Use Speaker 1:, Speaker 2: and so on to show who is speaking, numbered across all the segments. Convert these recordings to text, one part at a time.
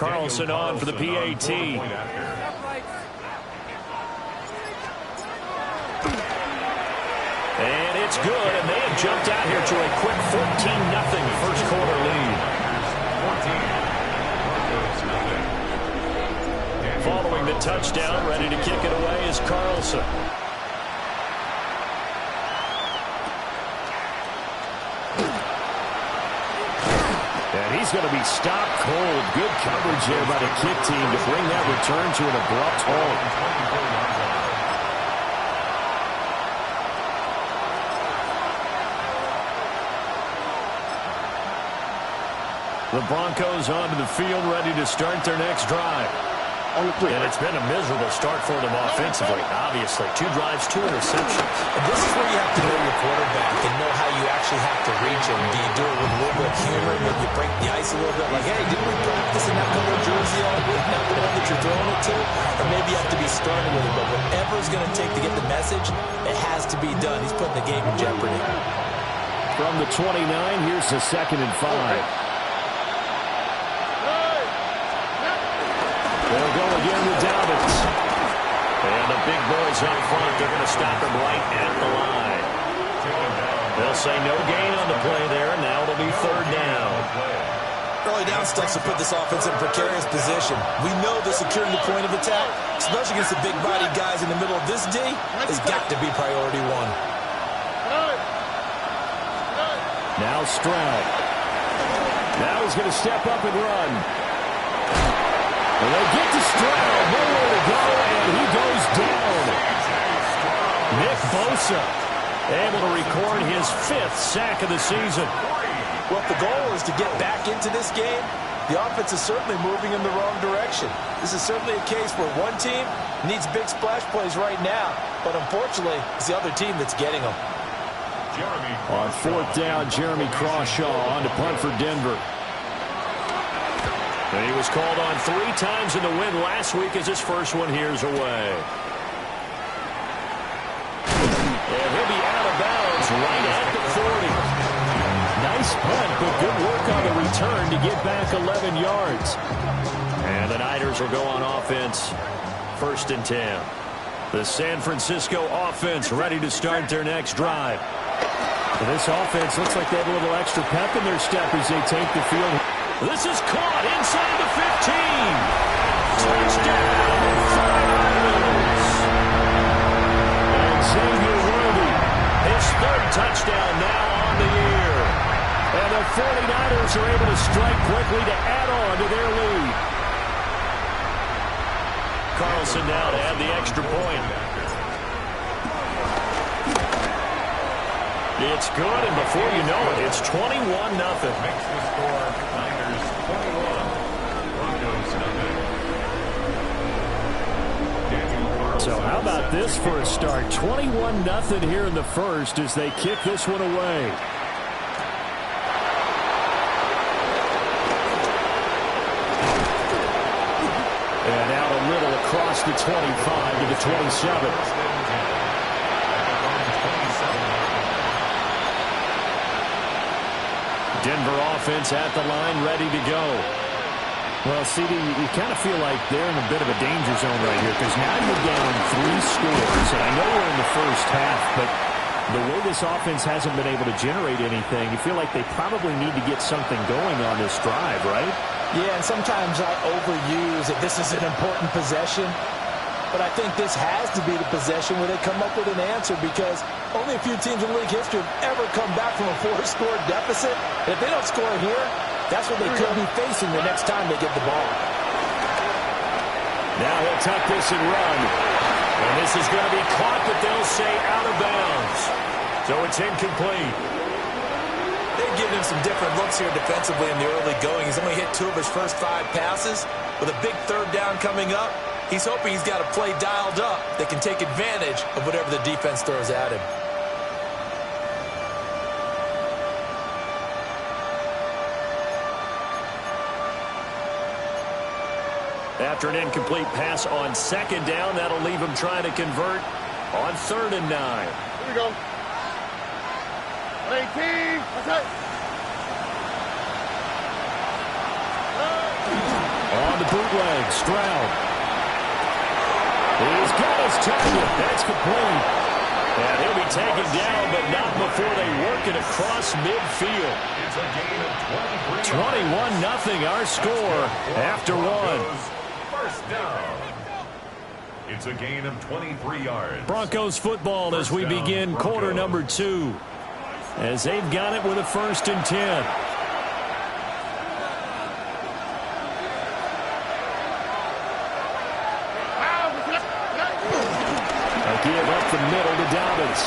Speaker 1: Carlson on for the PAT. And it's good, and they have jumped out here to a quick 14-0 first quarter lead. Following the touchdown, ready to kick it away is Carlson. And he's going to be stopped cold. Good coverage there by the kick team to bring that return to an abrupt halt. The Broncos onto the field, ready to start their next drive. And it's been a miserable start for them offensively, obviously. 2 drives, 2 interceptions.
Speaker 2: And this is where you have to know your quarterback and know how you actually have to reach him. Do you do it with a little bit of humor? Maybe you break the ice a little bit, like, hey, didn't we practice in that color jersey all week, not the one that you're throwing it to? Or maybe you have to be stern with it. But whatever it's going to take to get the message, it has to be done. He's putting the game in jeopardy.
Speaker 1: From the 29, here's the 2nd and 5. They'll go again with Dobbins. And the big boys up front, they're going to stop him right at the line. They'll say no gain on the play there. Now it'll be 3rd down.
Speaker 2: Early down stuff to put this offense in a precarious position. We know the securing the point of attack, especially against the big-bodied guys in the middle of this D, has got to be priority 1.
Speaker 1: Now Stroud. Now he's going to step up and run. And they get to Stroud, nowhere to go, and he goes down. Nick Bosa able to record his 5th sack of the season.
Speaker 2: Well, if the goal is to get back into this game, the offense is certainly moving in the wrong direction. This is certainly a case where one team needs big splash plays right now, but unfortunately, it's the other team that's getting them.
Speaker 1: On 4th down, Jeremy Crawshaw on to punt for Denver. And he was called on 3 times in the win last week as his first one here's away. And he'll be out of bounds right at the 40. Nice punt, but good work on the return to get back 11 yards. And the Niners will go on offense, 1st and 10. The San Francisco offense ready to start their next drive. Well, this offense looks like they have a little extra pep in their step as they take the field. This is caught inside the 15. Touchdown, Niners. And Xavier Worthy, his 3rd touchdown now on the year. And the 49ers are able to strike quickly to add on to their lead. Carlson now to add the extra point. It's good, and before you know it, it's 21-0.
Speaker 3: Makes the score Niners 21, Broncos nothing.
Speaker 1: So how about this for a start? 21-0 here in the first as they kick this one away. And out a little across the 25 to the 27. Denver offense at the line, ready to go. Well, CD, you kind of feel like they're in a bit of a danger zone right here because now you're down 3 scores. And I know we're in the first half, but the way this offense hasn't been able to generate anything, you feel like they probably need to get something going on this drive, right?
Speaker 2: Yeah, and sometimes I overuse that this is an important possession. But I think this has to be the possession where they come up with an answer because only a few teams in league history have ever come back from a 4-score deficit. And if they don't score here, that's what they could be facing the next time they get the ball.
Speaker 1: Now he'll tuck this and run. And this is going to be caught, but they'll say out of bounds. So it's incomplete.
Speaker 2: They've given him some different looks here defensively in the early going. He's only hit 2 of his first 5 passes. With a big 3rd down coming up, he's hoping he's got a play dialed up that can take advantage of whatever the defense throws at him.
Speaker 1: After an incomplete pass on 2nd down, that'll leave him trying to convert on 3rd and 9.
Speaker 4: Here we go. 18. That's it.
Speaker 1: On the bootleg. Stroud. He's got his target. That's complete. And he'll be taken down, but not before they work it across midfield.
Speaker 3: It's a gain of
Speaker 1: 21-0 our score after one.
Speaker 3: First down. It's a gain of 23 yards.
Speaker 1: Broncos football as we begin quarter number 2. As they've got it with a 1st and 10. Give up the middle to Dobbins.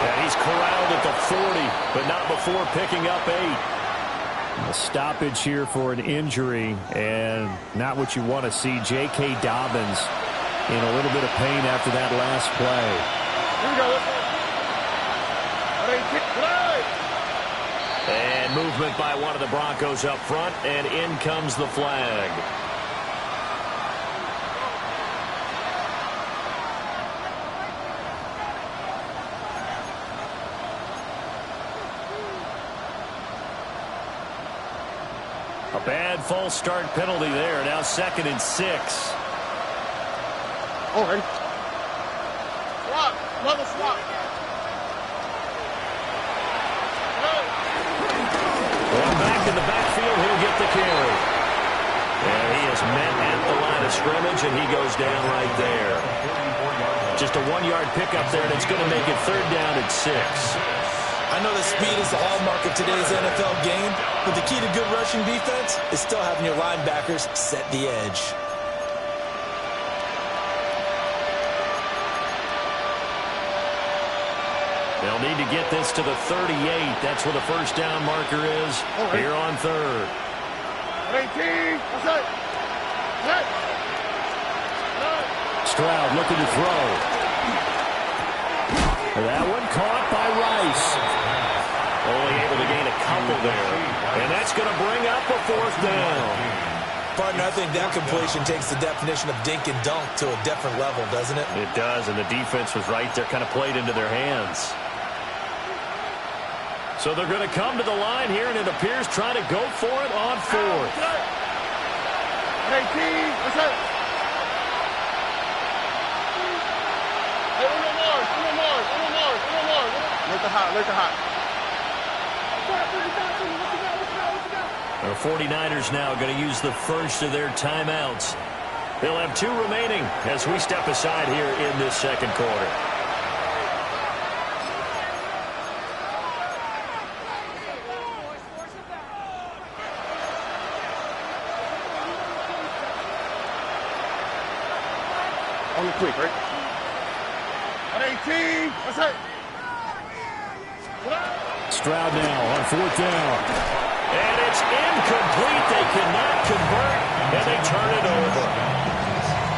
Speaker 1: And he's corralled at the 40, but not before picking up 8. A stoppage here for an injury, and not what you want to see. J.K. Dobbins in a little bit of pain after that last play. And movement by one of the Broncos up front, and in comes the flag. A bad false start penalty there. Now 2nd and 6.
Speaker 4: Oh, ready? Swap. Another swap.
Speaker 1: Well, back in the backfield, he'll get the carry. And he is met at the line of scrimmage, and he goes down right there. Just a 1-yard pickup there, and it's going to make it 3rd down at 6.
Speaker 2: I know that speed is the hallmark of today's NFL game, but the key to good rushing defense is still having your linebackers set the edge.
Speaker 1: They'll need to get this to the 38. That's where the 1st down marker is here on 3rd.
Speaker 4: 18. What's up?
Speaker 1: Stroud looking to throw. That one caught by Rice. Only able to gain a couple there. And that's going to bring up a 4th down.
Speaker 2: Partner, I think that completion takes the definition of dink and dunk to a different level, doesn't it?
Speaker 1: It does, and the defense was right there, kind of played into their hands. So they're going to come to the line here, and it appears trying to go for it on 4th.
Speaker 4: 18. What's up? Hey, one more. Let the hot.
Speaker 1: The 49ers now going to use the 1st of their timeouts. They'll have 2 remaining as we step aside here in this 2nd quarter.
Speaker 4: On the quick, right? 18. What's up?
Speaker 1: Stroud now on 4th down. And it's incomplete. They cannot convert, and they turn it over.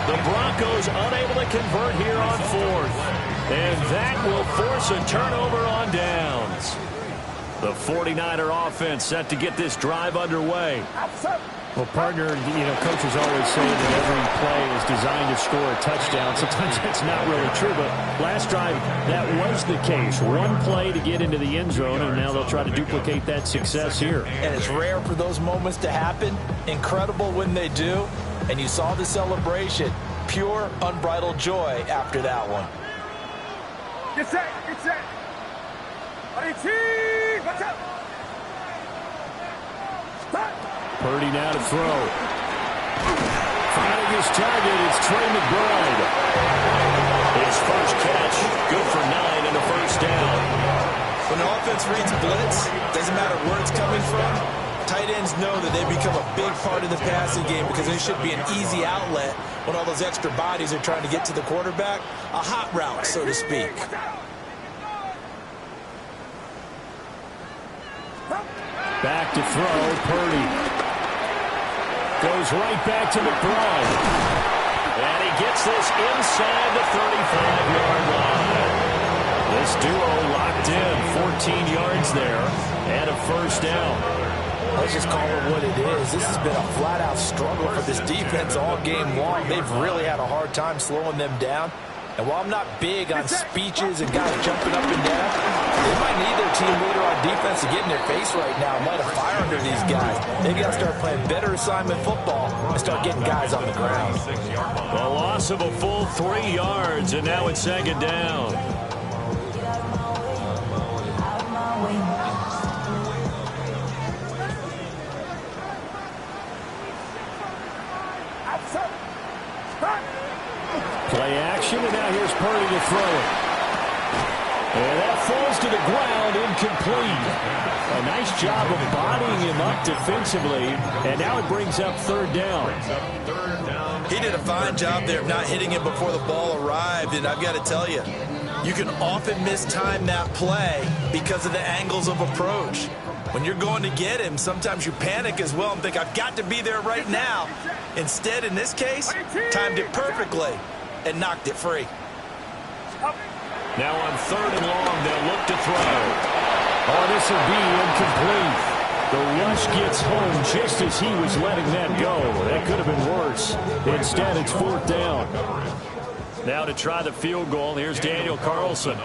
Speaker 1: The Broncos unable to convert here on 4th. And that will force a turnover on downs. The 49er offense set to get this drive underway. Well, partner, coaches always say that every play is designed to score a touchdown. Sometimes that's not really true, but last drive, that was the case. One play to get into the end zone, and now they'll try to duplicate that success here.
Speaker 2: And it's rare for those moments to happen. Incredible when they do. And you saw the celebration. Pure, unbridled joy after that one.
Speaker 4: Get set. 18. What's up?
Speaker 1: Purdy now to throw. Finding his target, it's Trey McBride. His first catch, good for 9 and a 1st down.
Speaker 2: When the offense reads blitz, doesn't matter where it's coming from, tight ends know that they become a big part of the passing game because there should be an easy outlet when all those extra bodies are trying to get to the quarterback. A hot route, so to speak.
Speaker 1: Back to throw, Purdy. Goes right back to McBride. And he gets this inside the 35-yard line. This duo locked in, 14 yards there, and a 1st down.
Speaker 2: Let's just call it what it is. This has been a flat-out struggle for this defense all game long. They've really had a hard time slowing them down. And while I'm not big on speeches and guys jumping up and down, they might need their team leader on defense to get in their face right now and light a fire under these guys. They got to start playing better assignment football and start getting guys on the ground.
Speaker 1: A loss of a full 3 yards, and now it's 2nd down. Play action, and now here's Purdy to throw it. And that falls to the ground, incomplete. A nice job of bodying him up defensively, and now it brings up 3rd down.
Speaker 2: He did a fine job there of not hitting him before the ball arrived, and I've got to tell you, you can often mistime that play because of the angles of approach. When you're going to get him, sometimes you panic as well and think, I've got to be there right now. Instead, in this case, timed it perfectly and knocked it free.
Speaker 1: Now on 3rd and long, they'll look to throw. Oh, this will be incomplete. The rush gets home just as he was letting that go. That could have been worse. Instead, it's 4th down. Now to try the field goal, here's Daniel Carlson.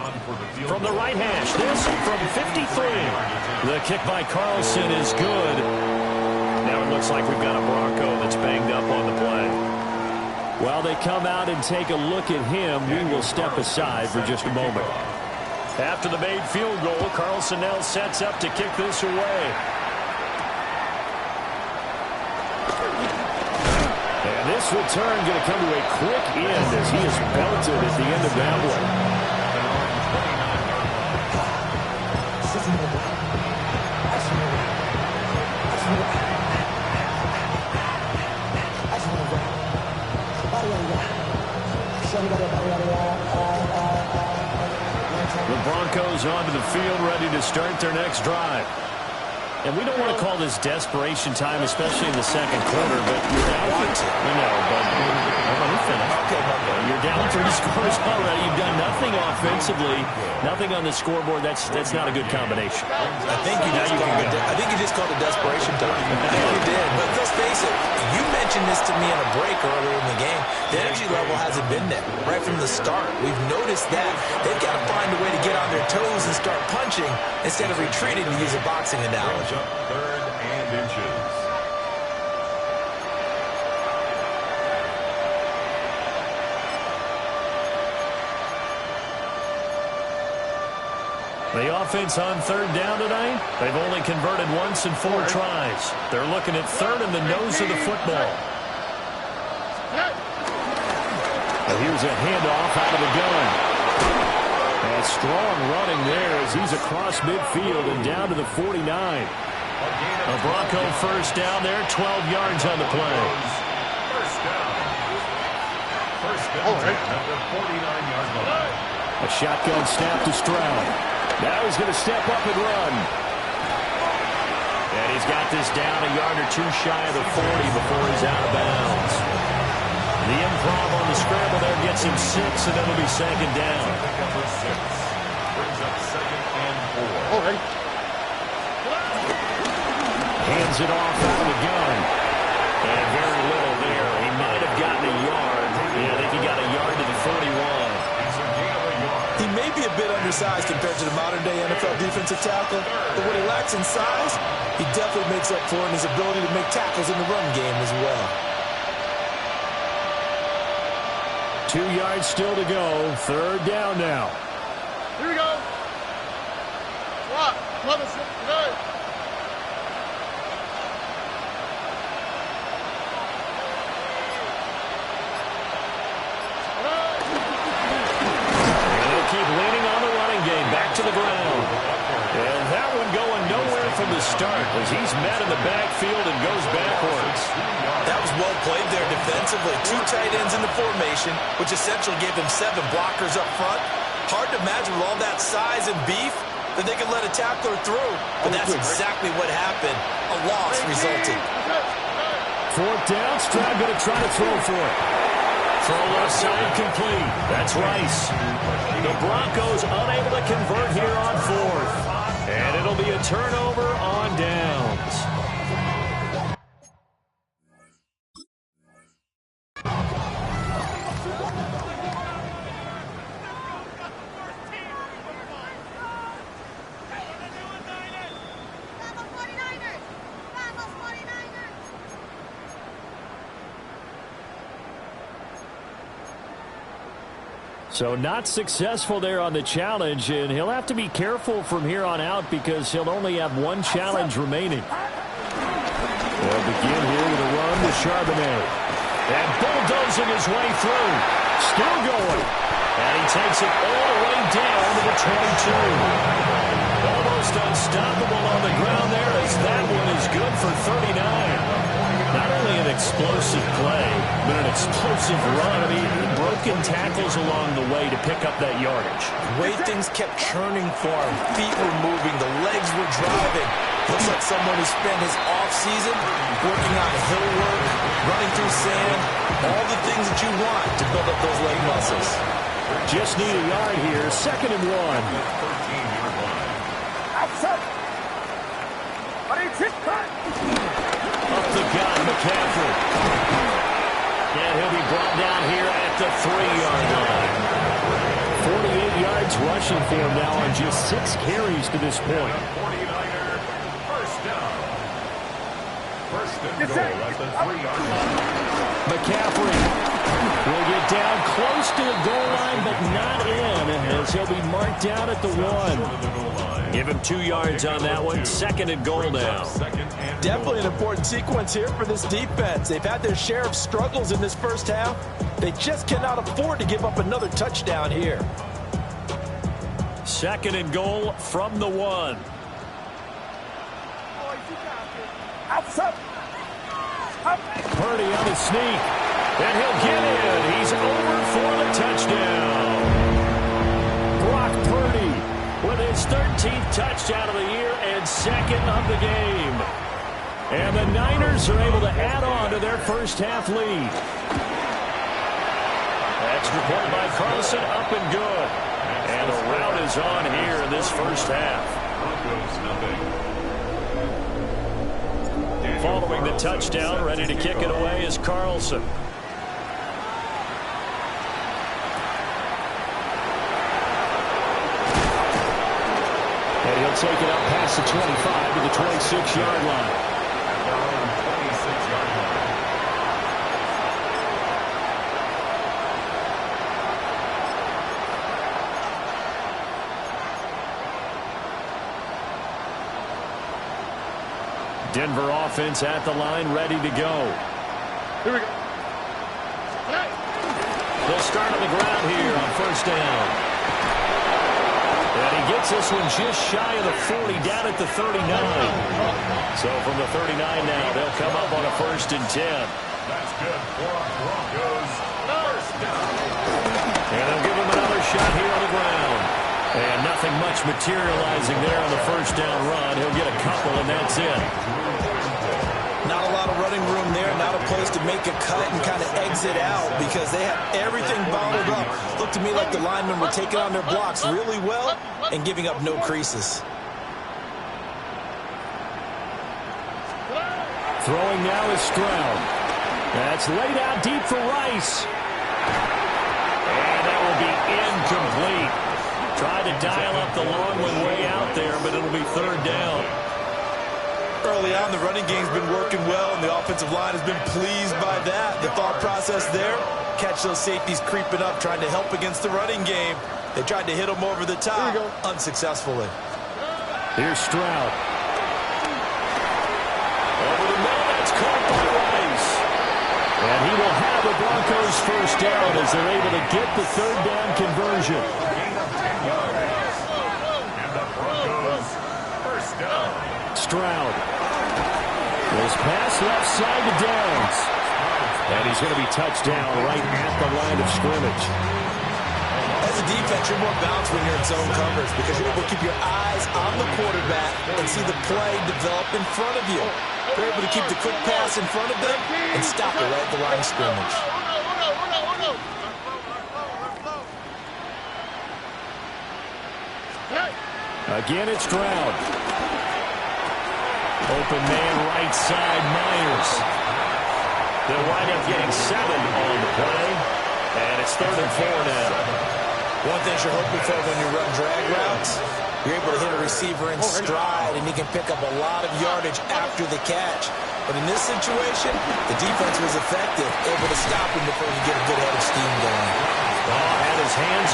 Speaker 1: From the right hash, this from 53. The kick by Carlson is good. Now it looks like we've got a Bronco that's banged up on the play. While they come out and take a look at him, we will step aside for just a moment. After the made field goal, Carlson now sets up to kick this away. And this return going to come to a quick end as he is belted at the end of that one. The Broncos onto the field, ready to start their next drive. And we don't want to call this desperation time, especially in the 2nd quarter, but you're down. I know, but let me finish. You're down 3 scores already. You've done nothing offensively, nothing on the scoreboard. That's not a good combination.
Speaker 2: I think you just called it desperation time. I think you did. But let's face it, you mentioned this to me in a break earlier in the game. The energy level hasn't been there right from the start. We've noticed that. They've got to find a way to get on their toes and start punching instead of retreating, to use a boxing analogy.
Speaker 3: 3rd and inches.
Speaker 1: The offense on 3rd down tonight, they've only converted once in 4 tries. They're looking at 3rd in the nose of the football. And here's a handoff out of the gun. And strong running there as he's across midfield and down to the 49. A Bronco 1st down there, 12 yards on the play.
Speaker 3: 1st down. 1st down at the 49-yard line.
Speaker 1: A shotgun snap to Stroud. Now he's going to step up and run. And he's got this down a yard or 2 shy of the 40 before he's out of bounds. The improv on the scramble there gets him 6, and then it'll be 2nd down.
Speaker 3: Brings up 2nd and 4.
Speaker 1: Hands it off out of the gun. And very little there. He might have gotten a yard. Yeah, I think he got a yard to the 41.
Speaker 2: He may be a bit undersized compared to the modern-day NFL defensive tackle, but what he lacks in size, he definitely makes up for in his ability to make tackles in the run game as well.
Speaker 1: 2 yards still to go. 3rd down now.
Speaker 4: Here we go. What? Good.
Speaker 1: To the ground. And that one going nowhere from the start as he's met in the backfield and goes backwards.
Speaker 2: That was well played there defensively. 2 tight ends in the formation, which essentially gave them 7 blockers up front. Hard to imagine with all that size and beef that they could let a tackler through. But that's exactly what happened. A loss resulted.
Speaker 1: 4th down. Stroud going to try to throw for it. Throw left side complete. That's Rice. The Broncos unable to convert here on 4th. And it'll be a turnover on downs. So not successful there on the challenge, and he'll have to be careful from here on out because he'll only have one challenge remaining. They'll begin here with a run with Charbonnet. And bulldozing his way through. Still going. And he takes it all the way down to the 22. Almost unstoppable on the ground there as that one is good for 39. Not only an explosive play, but an explosive run. I mean, broken tackles along the way to pick up that yardage.
Speaker 2: The way things kept churning for him. Feet were moving. The legs were driving. Looks like someone who spent his offseason working on hill work, running through sand, all the things that you want to build up those leg muscles.
Speaker 1: Just need a yard here. 2nd and 1. Up the gut, McCaffrey. And he'll be brought down here at the 3-yard line. 48 yards rushing for him now on just 6 carries to this point.
Speaker 3: 49er, first down. First and goal at the 3-yard line. McCaffrey
Speaker 1: will get down close to the goal line, but not in, as he'll be marked down at the 1. Give him 2 yards on that one. 2nd and goal now.
Speaker 2: Definitely an important sequence here for this defense. They've had their share of struggles in this first half. They just cannot afford to give up another touchdown here.
Speaker 1: 2nd and goal from the 1. Purdy on the sneak. And he'll get in. He's over for the touchdown. Brock Purdy with his 13th touchdown of the year and 2nd of the game. And the Niners are able to add on to their first half lead. Extra point by Carlson, up and good. And the route is on here in this first half. Following the touchdown, ready to kick it away is Carlson. And he'll take it up past the 25 to the 26-yard line. Denver offense at the line, ready to go.
Speaker 4: Here we go.
Speaker 1: They'll start on the ground here on first down. And he gets this one just shy of the 40, down at the 39. So from the 39 now, they'll come up on a 1st and 10.
Speaker 3: That's good for Broncos. First down.
Speaker 1: And they'll give him another shot here on the ground. And nothing much materializing there on the first down run. He'll get a couple, and that's it.
Speaker 2: Not a lot of running room there, not a place to make a cut and kind of exit out because they have everything bottled up. Looked to me like the linemen were taking on their blocks really well and giving up no creases.
Speaker 1: Throwing now is Stroud. That's laid out deep for Rice. And that will be incomplete. Tried to dial up the long one way out there, but it'll be 3rd down.
Speaker 2: Early on, the running game's been working well, and the offensive line has been pleased by that. The thought process there, catch those safeties creeping up, trying to help against the running game. They tried to hit them over the top, unsuccessfully.
Speaker 1: Here's Stroud. Over the middle, that's caught by Rice. And he will have the Broncos first down as they're able to get the 3rd down conversion.
Speaker 3: And the Broncos first down.
Speaker 1: Stroud. Goes pass left side to Downs. And he's going to be touched down right at the line of scrimmage.
Speaker 2: As a defense, you're more balanced when you're in zone coverage because you're able to keep your eyes on the quarterback and see the play develop in front of you. You're able to keep the quick pass in front of them and stop it right at the line of scrimmage.
Speaker 1: Again, it's Stroud. Open man right side, Myers. They'll wind up getting 7 on the play. And it's 3rd and 4 now.
Speaker 2: One thing you're hoping for when you run drag routes, you're able to hit a receiver in stride, and he can pick up a lot of yardage after the catch. But in this situation, the defense was effective, able to stop him before he get a good head of steam going.
Speaker 1: Oh, had his hands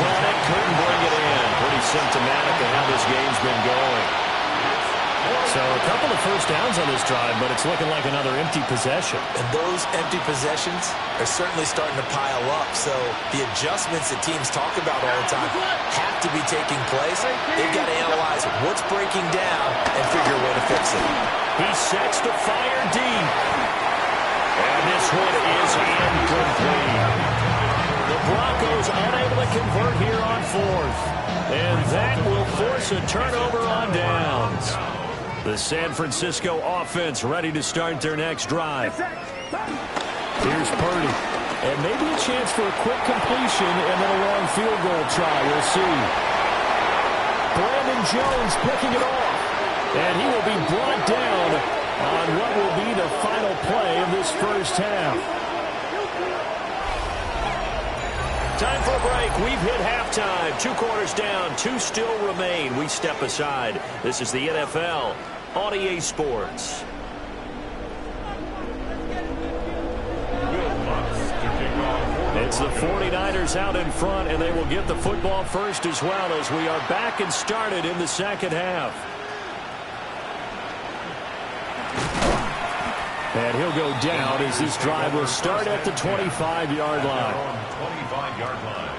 Speaker 1: couldn't bring it in. Pretty symptomatic of how this game's been going. So a couple of first downs on this drive, but it's looking like another empty possession.
Speaker 2: And those empty possessions are certainly starting to pile up. So the adjustments that teams talk about all the time have to be taking place. They've got to analyze what's breaking down and figure a way to fix it.
Speaker 1: He sets to fire deep. And this one is incomplete. The Broncos unable to convert here on fourth. And that will force a turnover on downs. The San Francisco offense ready to start their next drive. Here's Purdy. And maybe a chance for a quick completion and then a long field goal try. We'll see. Brandon Jones picking it off. And he will be brought down on what will be the final play of this first half. Time for a break. We've hit halftime. 2 quarters down. 2 still remain. We step aside. This is the NFL on EA Sports. It's the 49ers out in front, and they will get the football first as well as we are back and started in the second half. And he'll go down as this drive will start at the 25-yard line.
Speaker 3: 25-yard line.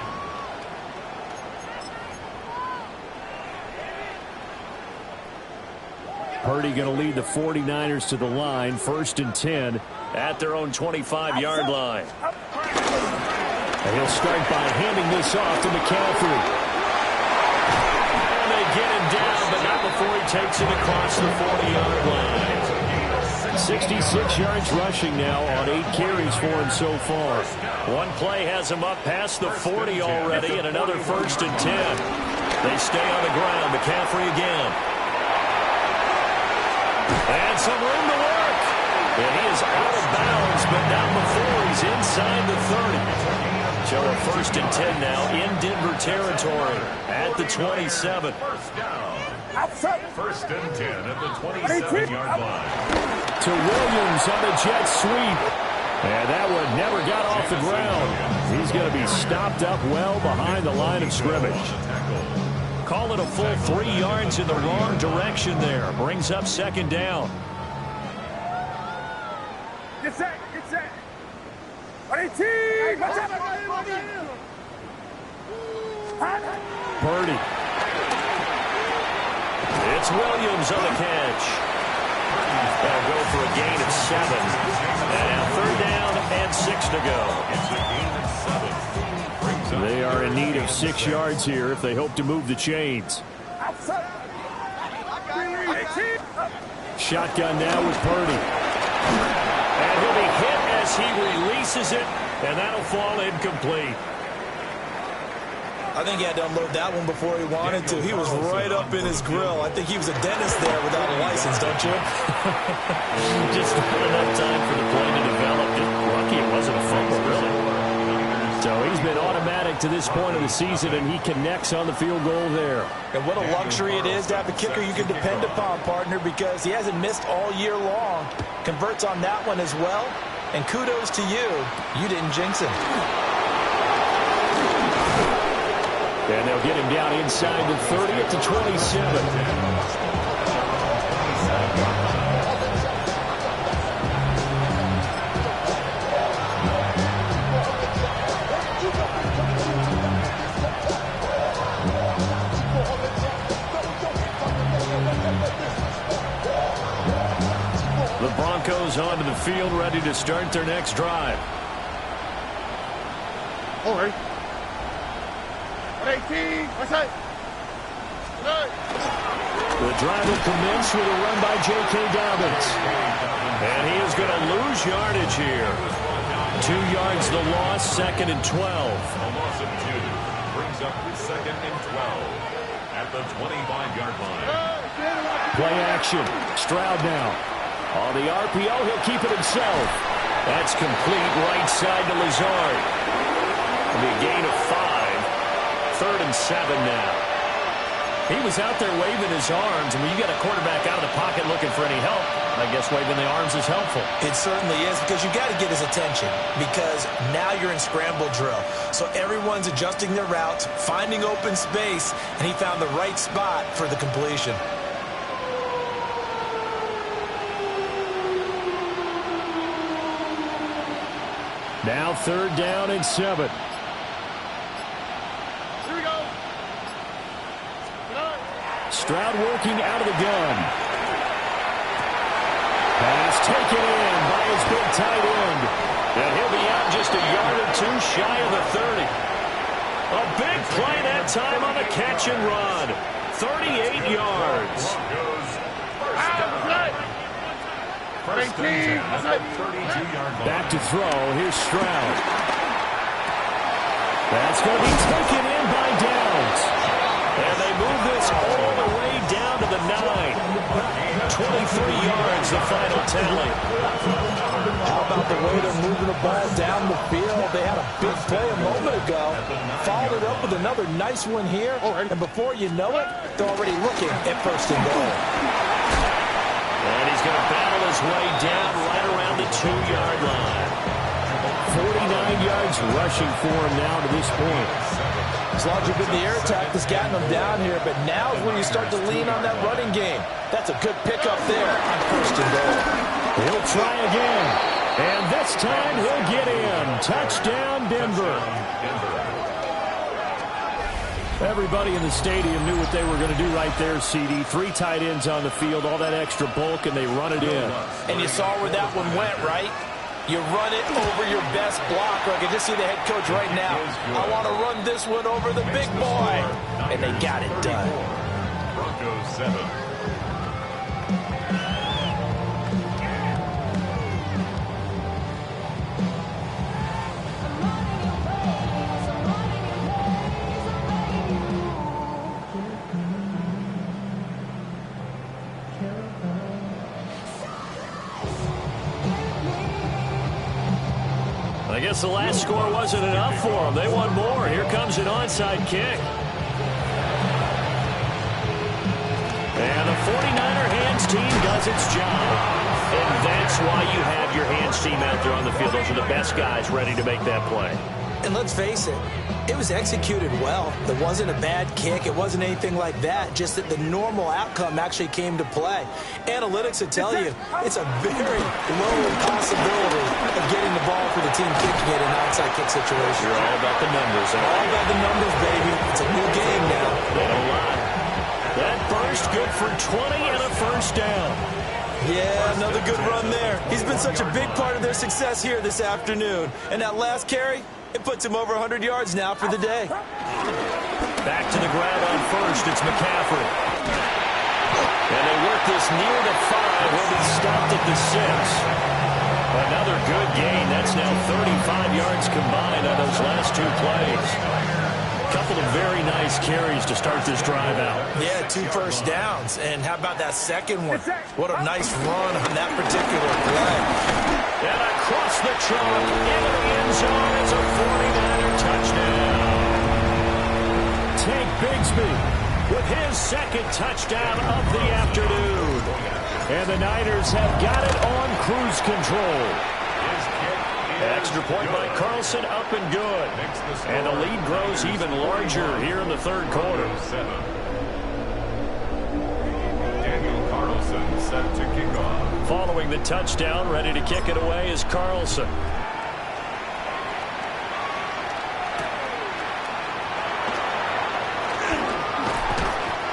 Speaker 1: Purdy going to lead the 49ers to the line, 1st and 10 at their own 25-yard line. And he'll start by handing this off to McCaffrey. And they get him down, but not before he takes it across the 40-yard line. 66 yards rushing now on 8 carries for him so far. One play has him up past the 40 already, and another 1st and 10. They stay on the ground. McCaffrey again. And some room to work. And he is out of bounds, but not before he's inside the 30. So a 1st and 10 now in Denver territory at the 27.
Speaker 3: First down. 1st and 10 at the 27-yard line.
Speaker 1: To Williams on the jet sweep. And that one never got off the ground. He's going to be stopped up well behind the line of scrimmage. Call it a full 3 yards in the wrong direction there. Brings up 2nd down.
Speaker 5: Get set, get set. 18.
Speaker 1: Purdy. It's Williams on the catch. They'll go for a gain of 7. And now 3rd down and 6 to go.
Speaker 3: It's a gain of 7.
Speaker 1: They are in need of 6 yards here if they hope to move the chains. Shotgun now with Purdy. And he'll be hit as he releases it, and that'll fall incomplete.
Speaker 2: I think he had to unload that one before he wanted to. He was right up in his grill. I think he was a dentist there without a license, don't you?
Speaker 1: Just not enough time for the play to develop. Just lucky it wasn't a fumble, really. So he's been automatic to this point of the season, and he connects on the field goal there.
Speaker 2: And what a luxury it is to have a kicker you can depend upon, partner, because he hasn't missed all year long. Converts on that one as well. And kudos to you. You didn't jinx him.
Speaker 1: And they'll get him down inside the 30 at the 27. The Broncos onto the field, ready to start their next drive.
Speaker 4: All right. 18. What's that?
Speaker 1: The drive will commence with a run by J.K. Dobbins. And he is going to lose yardage here. 2 yards the loss, 2nd and 12.
Speaker 3: A loss of 2 brings up 2nd and 12 at the 25-yard line.
Speaker 1: Play action. Stroud now. On the RPO, he'll keep it himself. That's complete right side to Lazard. It'll be a gain of 5. 3rd and 7 now. He was out there waving his arms, and when you got a quarterback out of the pocket looking for any help, I guess waving the arms is helpful.
Speaker 2: It certainly is, because you got to get his attention, because now you're in scramble drill. So everyone's adjusting their routes, finding open space, and he found the right spot for the completion.
Speaker 1: Now 3rd down and 7.
Speaker 4: Here we go.
Speaker 1: Stroud working out of the gun. Pass taken in by his big tight end. And he'll be out just a yard or two shy of the 30. A big play that time on the catch and run. 38 yards.
Speaker 3: First and 10 at the 32-yard line.
Speaker 1: Back to throw. Here's Stroud. That's going to be taken in by Downs. And they move this all the way down to the 9. 23 yards, the final tally.
Speaker 2: How about the way they're moving the ball down the field? They had a big play a moment ago. Followed it up with another nice one here. And before you know it, they're already looking at 1st and goal.
Speaker 1: And he's going to battle his way down right around the 2-yard line. 49 yards rushing for him now to this point.
Speaker 2: As long as you've been the air attack that's gotten them down here, but now is when you start to lean on that running game. That's a good pickup there on 1st and goal.
Speaker 1: He'll try again. And this time he'll get in. Touchdown, Denver. Everybody in the stadium knew what they were going to do right there, CD. 3 tight ends on the field, all that extra bulk, and they run it in.
Speaker 2: And you saw where that one went, right? You run it over your best blocker. I can just see the head coach right now. I want to run this one over the big boy. And they got it done.
Speaker 3: Broncos 7.
Speaker 1: I guess the last score wasn't enough for them. They want more. Here comes an onside kick. And the 49er hands team does its job. And that's why you have your hands team out there on the field. Those are the best guys ready to make that play.
Speaker 2: And let's face it, it was executed well. There wasn't a bad kick. It wasn't anything like that. Just that the normal outcome actually came to play. Analytics will tell you it's a very low possibility of getting the ball for the team kicking it in an outside kick situation.
Speaker 1: You're all about the numbers.
Speaker 2: All about the numbers, baby. It's a new game now.
Speaker 1: They don't lie. That burst good for 20 and a 1st down.
Speaker 2: Yeah, another good run there. He's been such a big part of their success here this afternoon. And that last carry, it puts him over 100 yards now for the day.
Speaker 1: Back to the grab on 1st. It's McCaffrey. And they work this near the 5. Will be stopped at the 6. Another good gain. That's now 35 yards combined on those last 2 plays. Couple of very nice carries to start this drive out.
Speaker 2: Yeah, 2 first downs. And how about that second one? What a nice run on that particular play.
Speaker 1: And across the chalk into the end zone. It's a 49er touchdown. Tank Bigsby with his 2nd touchdown of the afternoon. And the Niners have got it on cruise control. Extra point by Carlson, up and good. And the lead grows even larger here in the 3rd quarter.
Speaker 3: Daniel Carlson set to kick off.
Speaker 1: Following the touchdown, ready to kick it away is Carlson.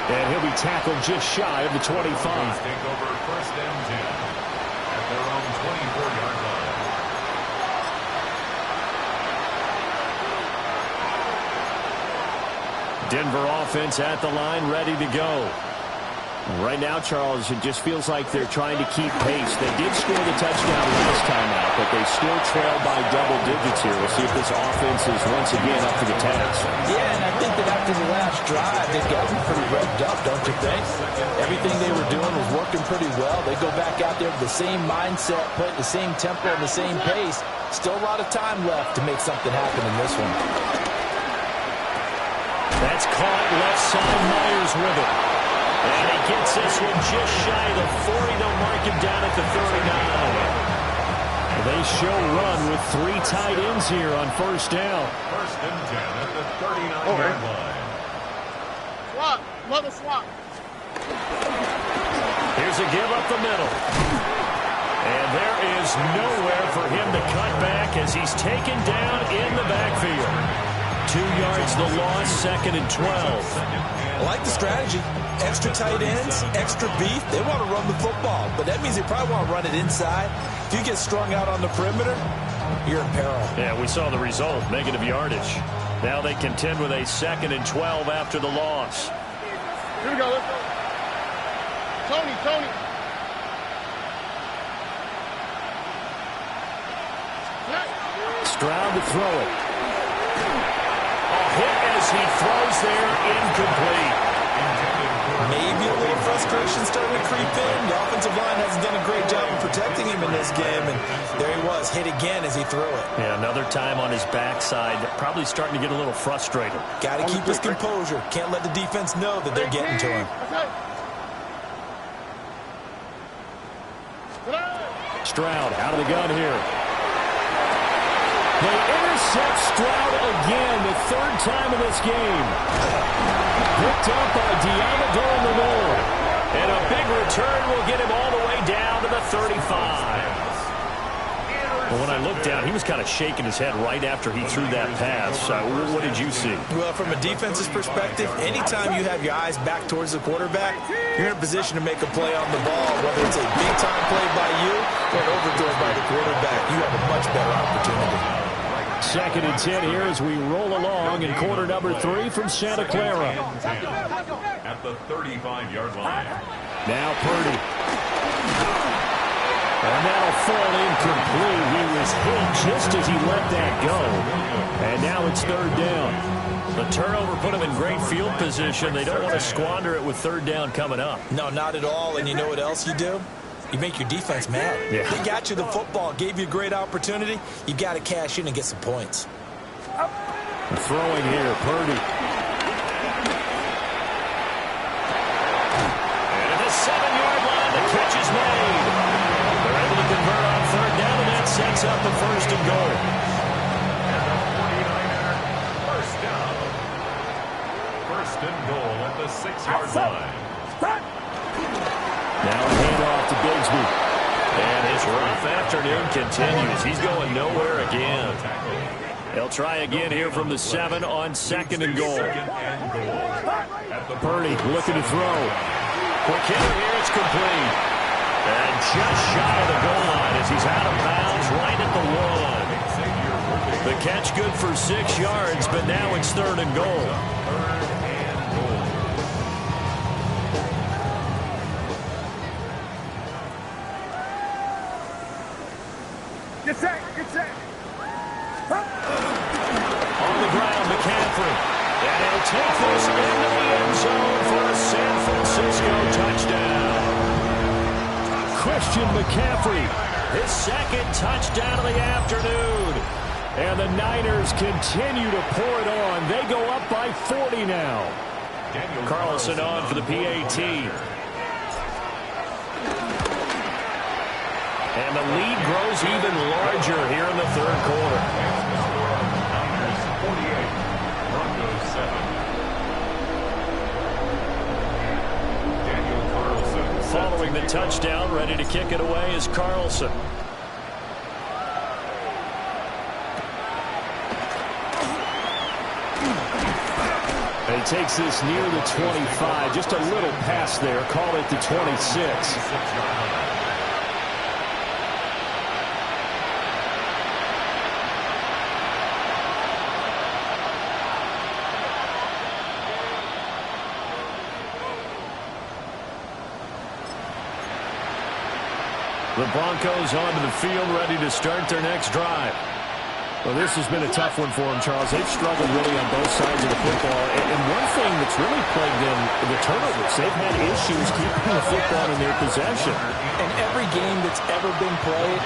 Speaker 1: And he'll be tackled just shy of the 25.
Speaker 3: Take over 1st and 10 at their own 24-yard line.
Speaker 1: Denver offense at the line, ready to go. Right now, Charles, it just feels like they're trying to keep pace. They did score the touchdown last time out, but they still trail by double digits here. We'll see if this offense is once again up to the task.
Speaker 2: Yeah, and I think that after the last drive, they've gotten pretty revved up, don't you think? Everything they were doing was working pretty well. They go back out there with the same mindset, play at the same tempo and the same pace. Still a lot of time left to make something happen in this one.
Speaker 1: That's caught left side. Myers with it. And he gets this one just shy of the 40. They'll mark him down at the 39. They show run with 3 tight ends here on first down.
Speaker 3: First and 10 at the 39-yard line.
Speaker 4: Swap. Level swap.
Speaker 1: Here's a give up the middle. And there is nowhere for him to cut back as he's taken down in the backfield. 2 yards the loss, 2nd and 12.
Speaker 2: I like the strategy. Extra tight ends, extra beef. They want to run the football, but that means they probably want to run it inside. If you get strung out on the perimeter, you're in peril.
Speaker 1: Yeah, we saw the result, negative yardage. Now they contend with a 2nd and 12 after the loss.
Speaker 4: Here we go. Let's go. Tony.
Speaker 1: Stroud to throw it. A hit as he throws there, incomplete.
Speaker 2: Maybe a little frustration starting to creep in. The offensive line hasn't done a great job of protecting him in this game, and there he was, hit again as he threw it.
Speaker 1: Yeah, another time on his backside, probably starting to get a little frustrated.
Speaker 2: Got to keep his composure. Can't let the defense know that they're getting to him.
Speaker 1: Stroud out of the gun here. They intercept Stroud again, the 3rd time in this game. Picked up by Diamador Lenore. And a big return will get him all the way down to the 35. Well, when I looked down, he was kind of shaking his head right after he threw that pass. What did you see?
Speaker 2: Well, from a defense's perspective, anytime you have your eyes back towards the quarterback, you're in a position to make a play on the ball, whether it's a big-time play by you or an overthrow by the quarterback. You have a much better opportunity.
Speaker 1: 2nd and 10 here as we roll along in quarter number 3 from Santa Clara.
Speaker 3: At the 35-yard line.
Speaker 1: Now Purdy. And that'll fall incomplete. He was hit just as he let that go. And now it's 3rd down. The turnover put him in great field position. They don't want to squander it with 3rd down coming up.
Speaker 2: No, not at all. And you know what else you do? You make your defense mad.
Speaker 1: Yeah.
Speaker 2: They got you the football, gave you a great opportunity. You got to cash in and get some points.
Speaker 1: Throwing here, Purdy. And at the 7-yard line, the catch is made. They're able to convert on 3rd down, and that sets up the 1st and goal.
Speaker 3: And the 49er, first down. 1st and goal at the 6-yard line.
Speaker 1: Now a handoff to Bigsby. And his rough afternoon continues. He's going nowhere again. They'll try again here from the 7 on 2nd and goal. Purdy looking to throw. Quick hitter here, it's complete. And just shy of the goal line as he's out of bounds right at the 1. The catch good for 6 yards, but now it's 3rd and goal.
Speaker 5: Get set.
Speaker 1: On the ground, McCaffrey. And he'll take this into the end zone for a San Francisco touchdown. Christian McCaffrey, his 2nd touchdown of the afternoon. And the Niners continue to pour it on. They go up by 40 now. Carlson on for the PAT. And the lead grows even larger here in the 3rd quarter.
Speaker 3: Niners 48, Broncos 7. Daniel Carlson.
Speaker 1: Following the touchdown, ready to kick it away is Carlson. And he takes this near the 25. Just a little pass there. Call it the 26. The Broncos onto the field, ready to start their next drive. Well, this has been a tough one for them, Charles. They've struggled really on both sides of the football. And one thing that's really plagued them, the turnovers. They've had issues keeping the football in their possession.
Speaker 2: In every game that's ever been played,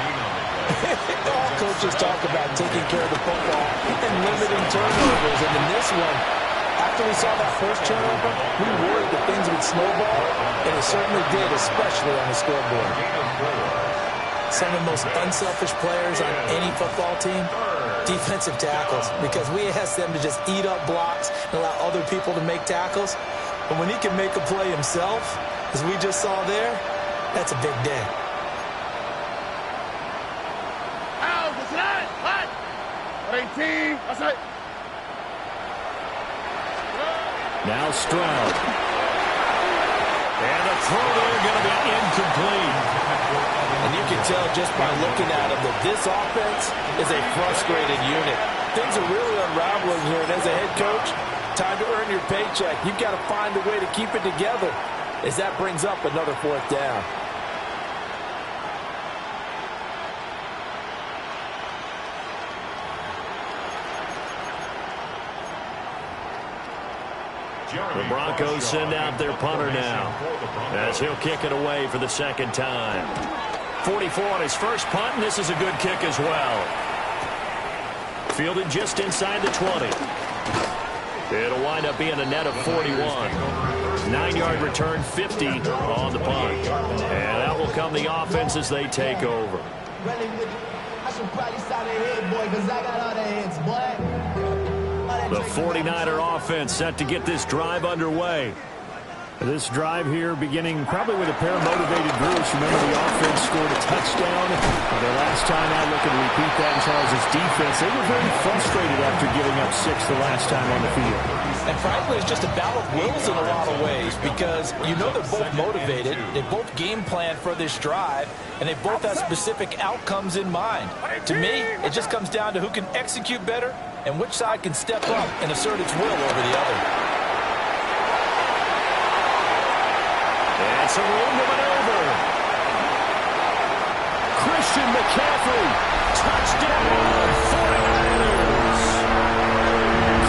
Speaker 2: all coaches talk about taking care of the football and limiting turnovers. And in this one, after we saw that first turnover, we worried that things would snowball, and it certainly did, especially on the scoreboard. Some of the most unselfish players on any football team, defensive tackles, because we ask them to just eat up blocks and allow other people to make tackles. But when he can make a play himself, as we just saw there, that's a big day.
Speaker 5: Out, that's it. Hot. 18. That's it.
Speaker 1: Now Stroud. And the throw there going to be incomplete.
Speaker 2: And you can tell just by looking at him that this offense is a frustrated unit. Things are really unraveling here, and as a head coach, time to earn your paycheck. You've got to find a way to keep it together as that brings up another fourth down.
Speaker 1: The Broncos send out their punter now as he'll kick it away for the second time. 44 on his first punt, and this is a good kick as well. Fielded just inside the 20. It'll wind up being a net of 41. 9-yard return, 50 on the punt. And out will come the offense as they take over. The 49er offense set to get this drive underway. This drive here beginning probably with a pair of motivated groups. Remember, the offense scored a touchdown. Their last time out, looking to repeat that in Charles' defense. They were very frustrated after giving up 6 the last time on the field.
Speaker 2: And frankly, it's just a battle of wills in a lot of ways, because you know they're both motivated. They both game plan for this drive, and they both have specific outcomes in mind. To me, it just comes down to who can execute better and which side can step up and assert its will over the other.
Speaker 1: And some room to maneuver. Christian McCaffrey, touchdown, 49ers.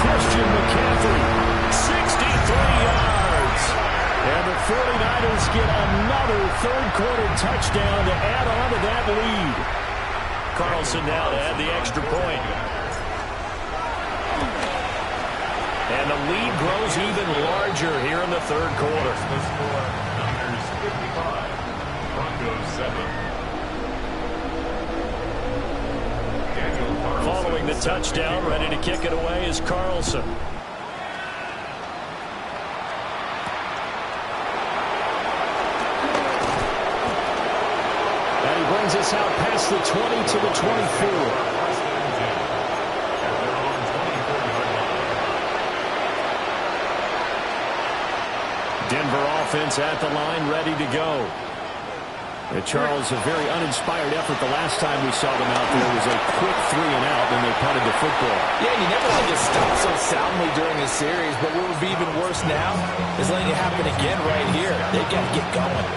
Speaker 1: Christian McCaffrey, 63 yards. And the 49ers get another third-quarter touchdown to add on to that lead. Carlson now to add the extra point. And the lead grows even larger here in the third quarter.
Speaker 3: Niners 55, Broncos 7.
Speaker 1: Following the touchdown, ready to kick it away is Carlson. And he brings us out past the 20 to the 24. Denver offense at the line, ready to go. Charles, a very uninspired effort the last time we saw them out there. It was a quick 3 and out when they punted the football.
Speaker 2: Yeah, you never let it stop so soundly during a series, but what would be even worse now is letting it happen again right here. They got to get going.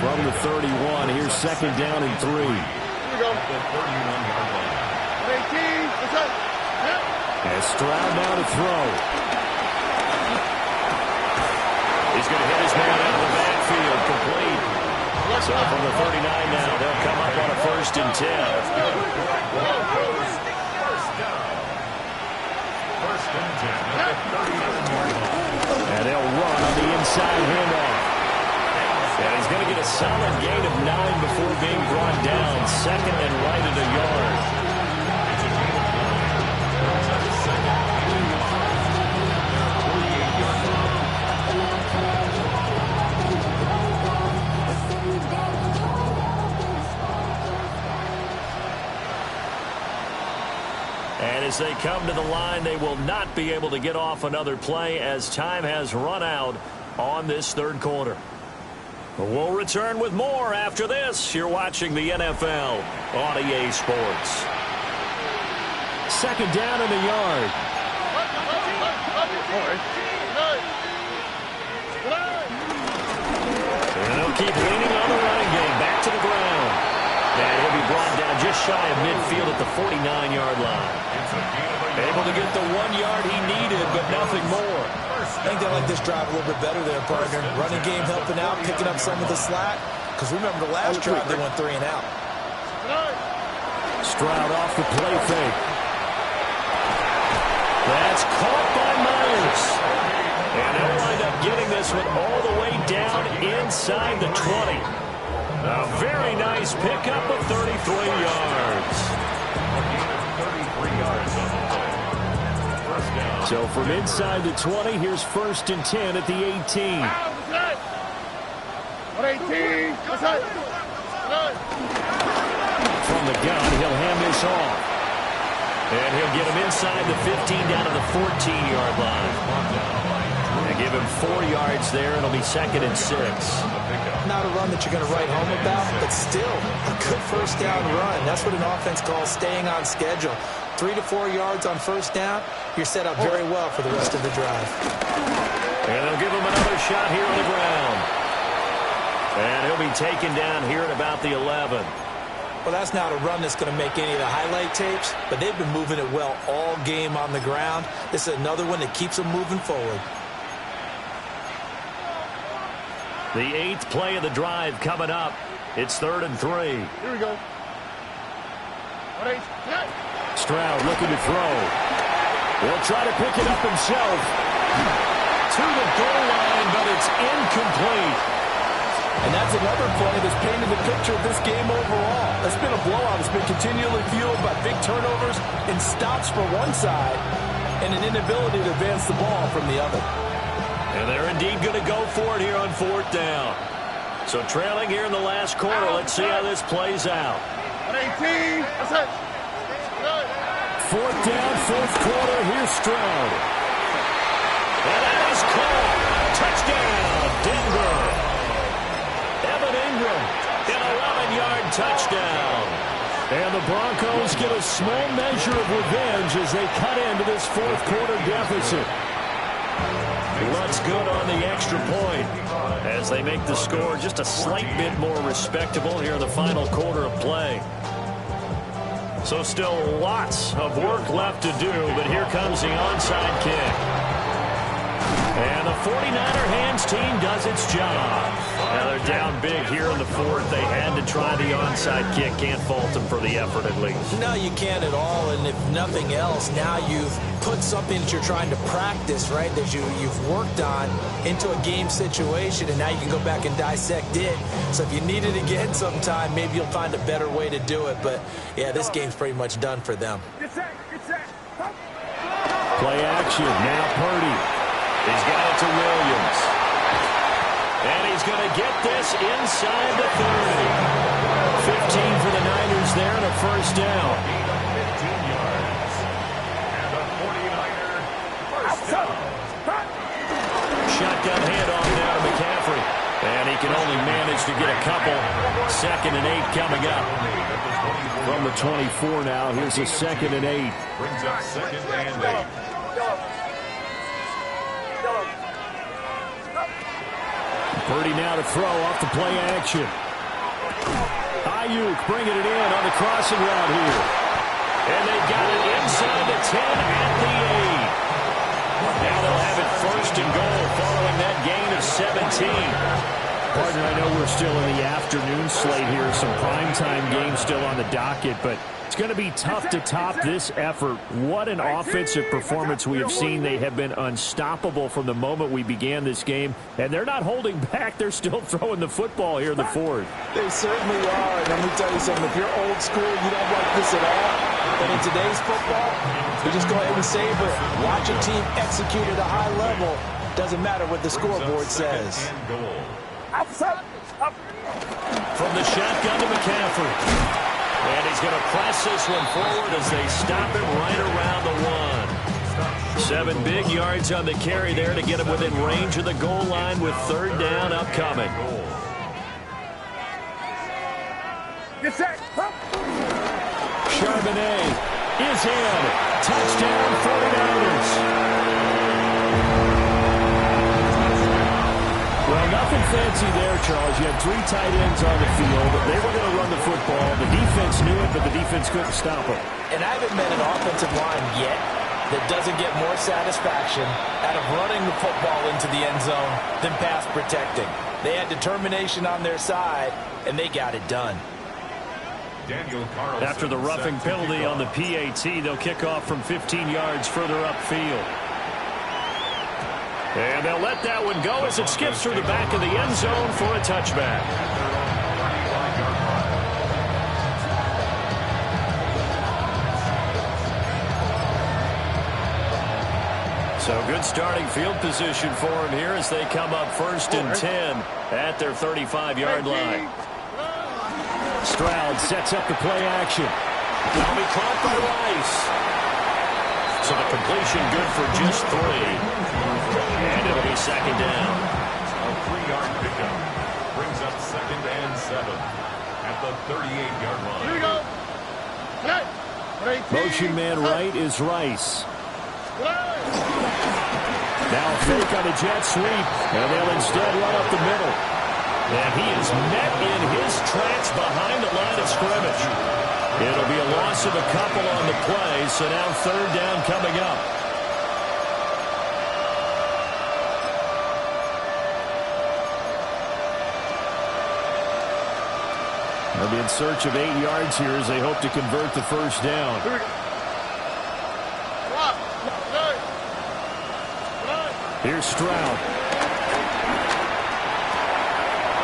Speaker 1: From the 31, here's second down and 3.
Speaker 5: Here we go. 18. That's it. Yep.
Speaker 1: And Stroud now to throw. He's going to hit his man out of the backfield, complete. So from the 39 now, they'll come up on a 1st and 10. And they'll run on the inside handoff. And he's going to get a solid gain of 9 before being brought down. Second and right at a yard. And as they come to the line, they will not be able to get off another play as time has run out on this third quarter. We'll return with more after this. You're watching the NFL on EA Sports. Second down in the yard. And they'll keep leaning on the running game. Back to the ground. And he'll be brought down just shy of midfield at the 49-yard line. Able to get the 1 yard he needed, but nothing more.
Speaker 2: I think they like this drive a little bit better there, partner. Running game helping out, picking up some of the slack. Because remember the last drive, they went 3 and out.
Speaker 1: Stroud off the play fake. That's caught by Myers. this one all the way down inside the 20. A very nice pickup of 33 yards.
Speaker 3: 33 yards on the play. First down.
Speaker 1: So from inside the 20, here's 1st and 10 at the 18.
Speaker 5: 118.
Speaker 1: From the gun, he'll hand this off. And he'll get him inside the 15 down to the 14-yard line. And give him 4 yards there. It'll be 2nd and 6.
Speaker 2: Not a run that you're going to write home about, but still a good first down run. That's what an offense calls staying on schedule. 3 to 4 yards on first down, you're set up very well for the rest of the drive.
Speaker 1: And they'll give him another shot here on the ground. And he'll be taken down here at about the 11.
Speaker 2: Well, that's not a run that's going to make any of the highlight tapes, but they've been moving it well all game on the ground. This is another one that keeps them moving forward.
Speaker 1: The 8th play of the drive coming up. It's 3rd and 3.
Speaker 5: Here we go.
Speaker 1: Stroud looking to throw. He'll try to pick it up himself. To the goal line, but it's incomplete.
Speaker 6: And that's another play that's painted the picture of this game overall. It's been a blowout. It's been continually fueled by big turnovers and stops for one side and an inability to advance the ball from the other.
Speaker 1: And they're indeed going to go for it here on 4th down. So trailing here in the last quarter. Let's see how this plays out.
Speaker 5: 118.
Speaker 1: 4th down, 4th quarter. Here's Stroud. And that is caught. Touchdown, Denver. Evan Ingram, an 11-yard touchdown. And the Broncos get a small measure of revenge as they cut into this 4th quarter deficit. Looks good on the extra point as they make the score just a slight bit more respectable here in the final quarter of play. So still lots of work left to do, but here comes the onside kick. And the 49er hands team does its job. Now they're down big here in the 4th. They had to try the onside kick. Can't fault them for the effort at least.
Speaker 2: No, you can't at all. And if nothing else, now you've put something that you're trying to practice, right, that you've worked on into a game situation, and now you can go back and dissect it. So if you need it again sometime, maybe you'll find a better way to do it. But, yeah, this game's pretty much done for them.
Speaker 1: Play action. Now Purdy. He's got it to Williams. And he's going to get this inside the 30. 15 for the Niners there and a first down.
Speaker 3: 15 yards. And the 49er first down.
Speaker 1: Shotgun handoff now to McCaffrey. And he can only manage to get a couple. 2nd and 8 coming up. From the 24 now, here's a 2nd and 8.
Speaker 3: Brings up 2nd and 8.
Speaker 1: Purdy now to throw off the play action. Ayuk bringing it in on the crossing route here. And they got it inside the 10 at the 8. Now they'll have it 1st and goal following that gain of 17. Partner, I know we're still in the afternoon slate here. Some primetime games still on the docket, but it's going to be tough to top this effort. What an offensive performance we have seen. They have been unstoppable from the moment we began this game, and they're not holding back. They're still throwing the football here in the 4th.
Speaker 6: They certainly are. And let me tell you something. If you're old school, you don't like this at all. And in today's football, you just go ahead and savor it. Watch a team execute at a high level. Doesn't matter what the scoreboard says.
Speaker 1: From the shotgun to McCaffrey. And he's going to press this one forward as they stop him right around the 1. 7 big yards on the carry there to get him within range of the goal line with 3rd down upcoming. Charbonnet is in. Touchdown 49ers. Well, nothing fancy there, Charles. You had 3 tight ends on the field. They were going to run the football. The defense knew it, but the defense couldn't stop them.
Speaker 2: And I haven't met an offensive line yet that doesn't get more satisfaction out of running the football into the end zone than pass protecting. They had determination on their side, and they got it done.
Speaker 1: After the roughing penalty on the PAT, they'll kick off from 15 yards further upfield. And they'll let that one go as it skips through the back of the end zone for a touchback. So good starting field position for him here as they come up 1st and 10 at their 35-yard line. Stroud sets up the play action. That'll be caught by Rice. So the completion good for just 3. And it'll be 2nd down.
Speaker 3: A 3-yard pickup brings up 2nd and 7 at the 38-yard line.
Speaker 5: Here we go.
Speaker 1: Motion man right is Rice. Now a fake on a jet sweep, and they'll instead run up the middle. And he is met in his tracks behind the line of scrimmage. It'll be a loss of a couple on the play, so now 3rd down coming up. They'll be in search of 8 yards here as they hope to convert the 1st down. Here's Stroud.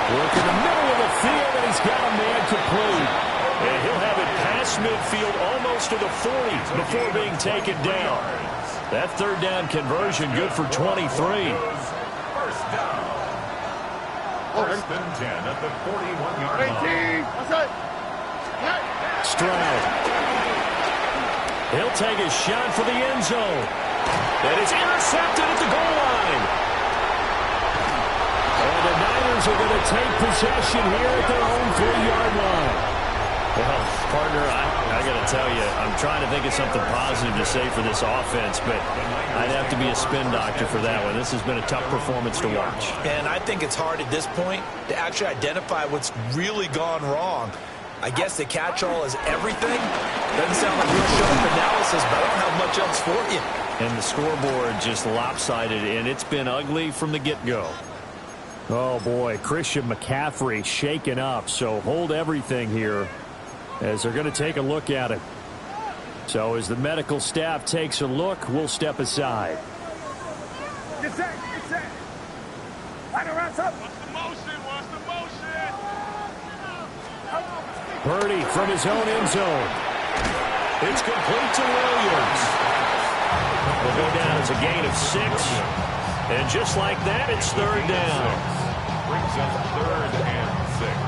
Speaker 1: Work in the middle of the field, and he's got a man complete. And he'll have it past midfield almost to the 40 before being taken down. That 3rd down conversion good for 23.
Speaker 3: 1st down. 1st and 10 at the 41-yard line.
Speaker 1: Stroud. He'll take a shot for the end zone. And it's intercepted at the goal line. And the Niners are going to take possession here at their own 3-yard line. Well, partner, I got to tell you, I'm trying to think of something positive to say for this offense, but I'd have to be a spin doctor for that one. This has been a tough performance to watch.
Speaker 2: And I think it's hard at this point to actually identify what's really gone wrong. I guess the catch-all is everything. Doesn't sound like real sharp analysis, but I don't have much else for you.
Speaker 1: And the scoreboard just lopsided, and it's been ugly from the get-go. Oh, boy, Christian McCaffrey shaken up, so hold everything here as they're going to take a look at it. So as the medical staff takes a look, we'll step aside.
Speaker 5: Get set, get set. Line around up. What's the motion? What's the motion?
Speaker 1: Purdy from his own end zone. It's complete to Williams. Will go down as a gain of 6. And just like that, it's 3rd down.
Speaker 3: Brings up 3rd and 6.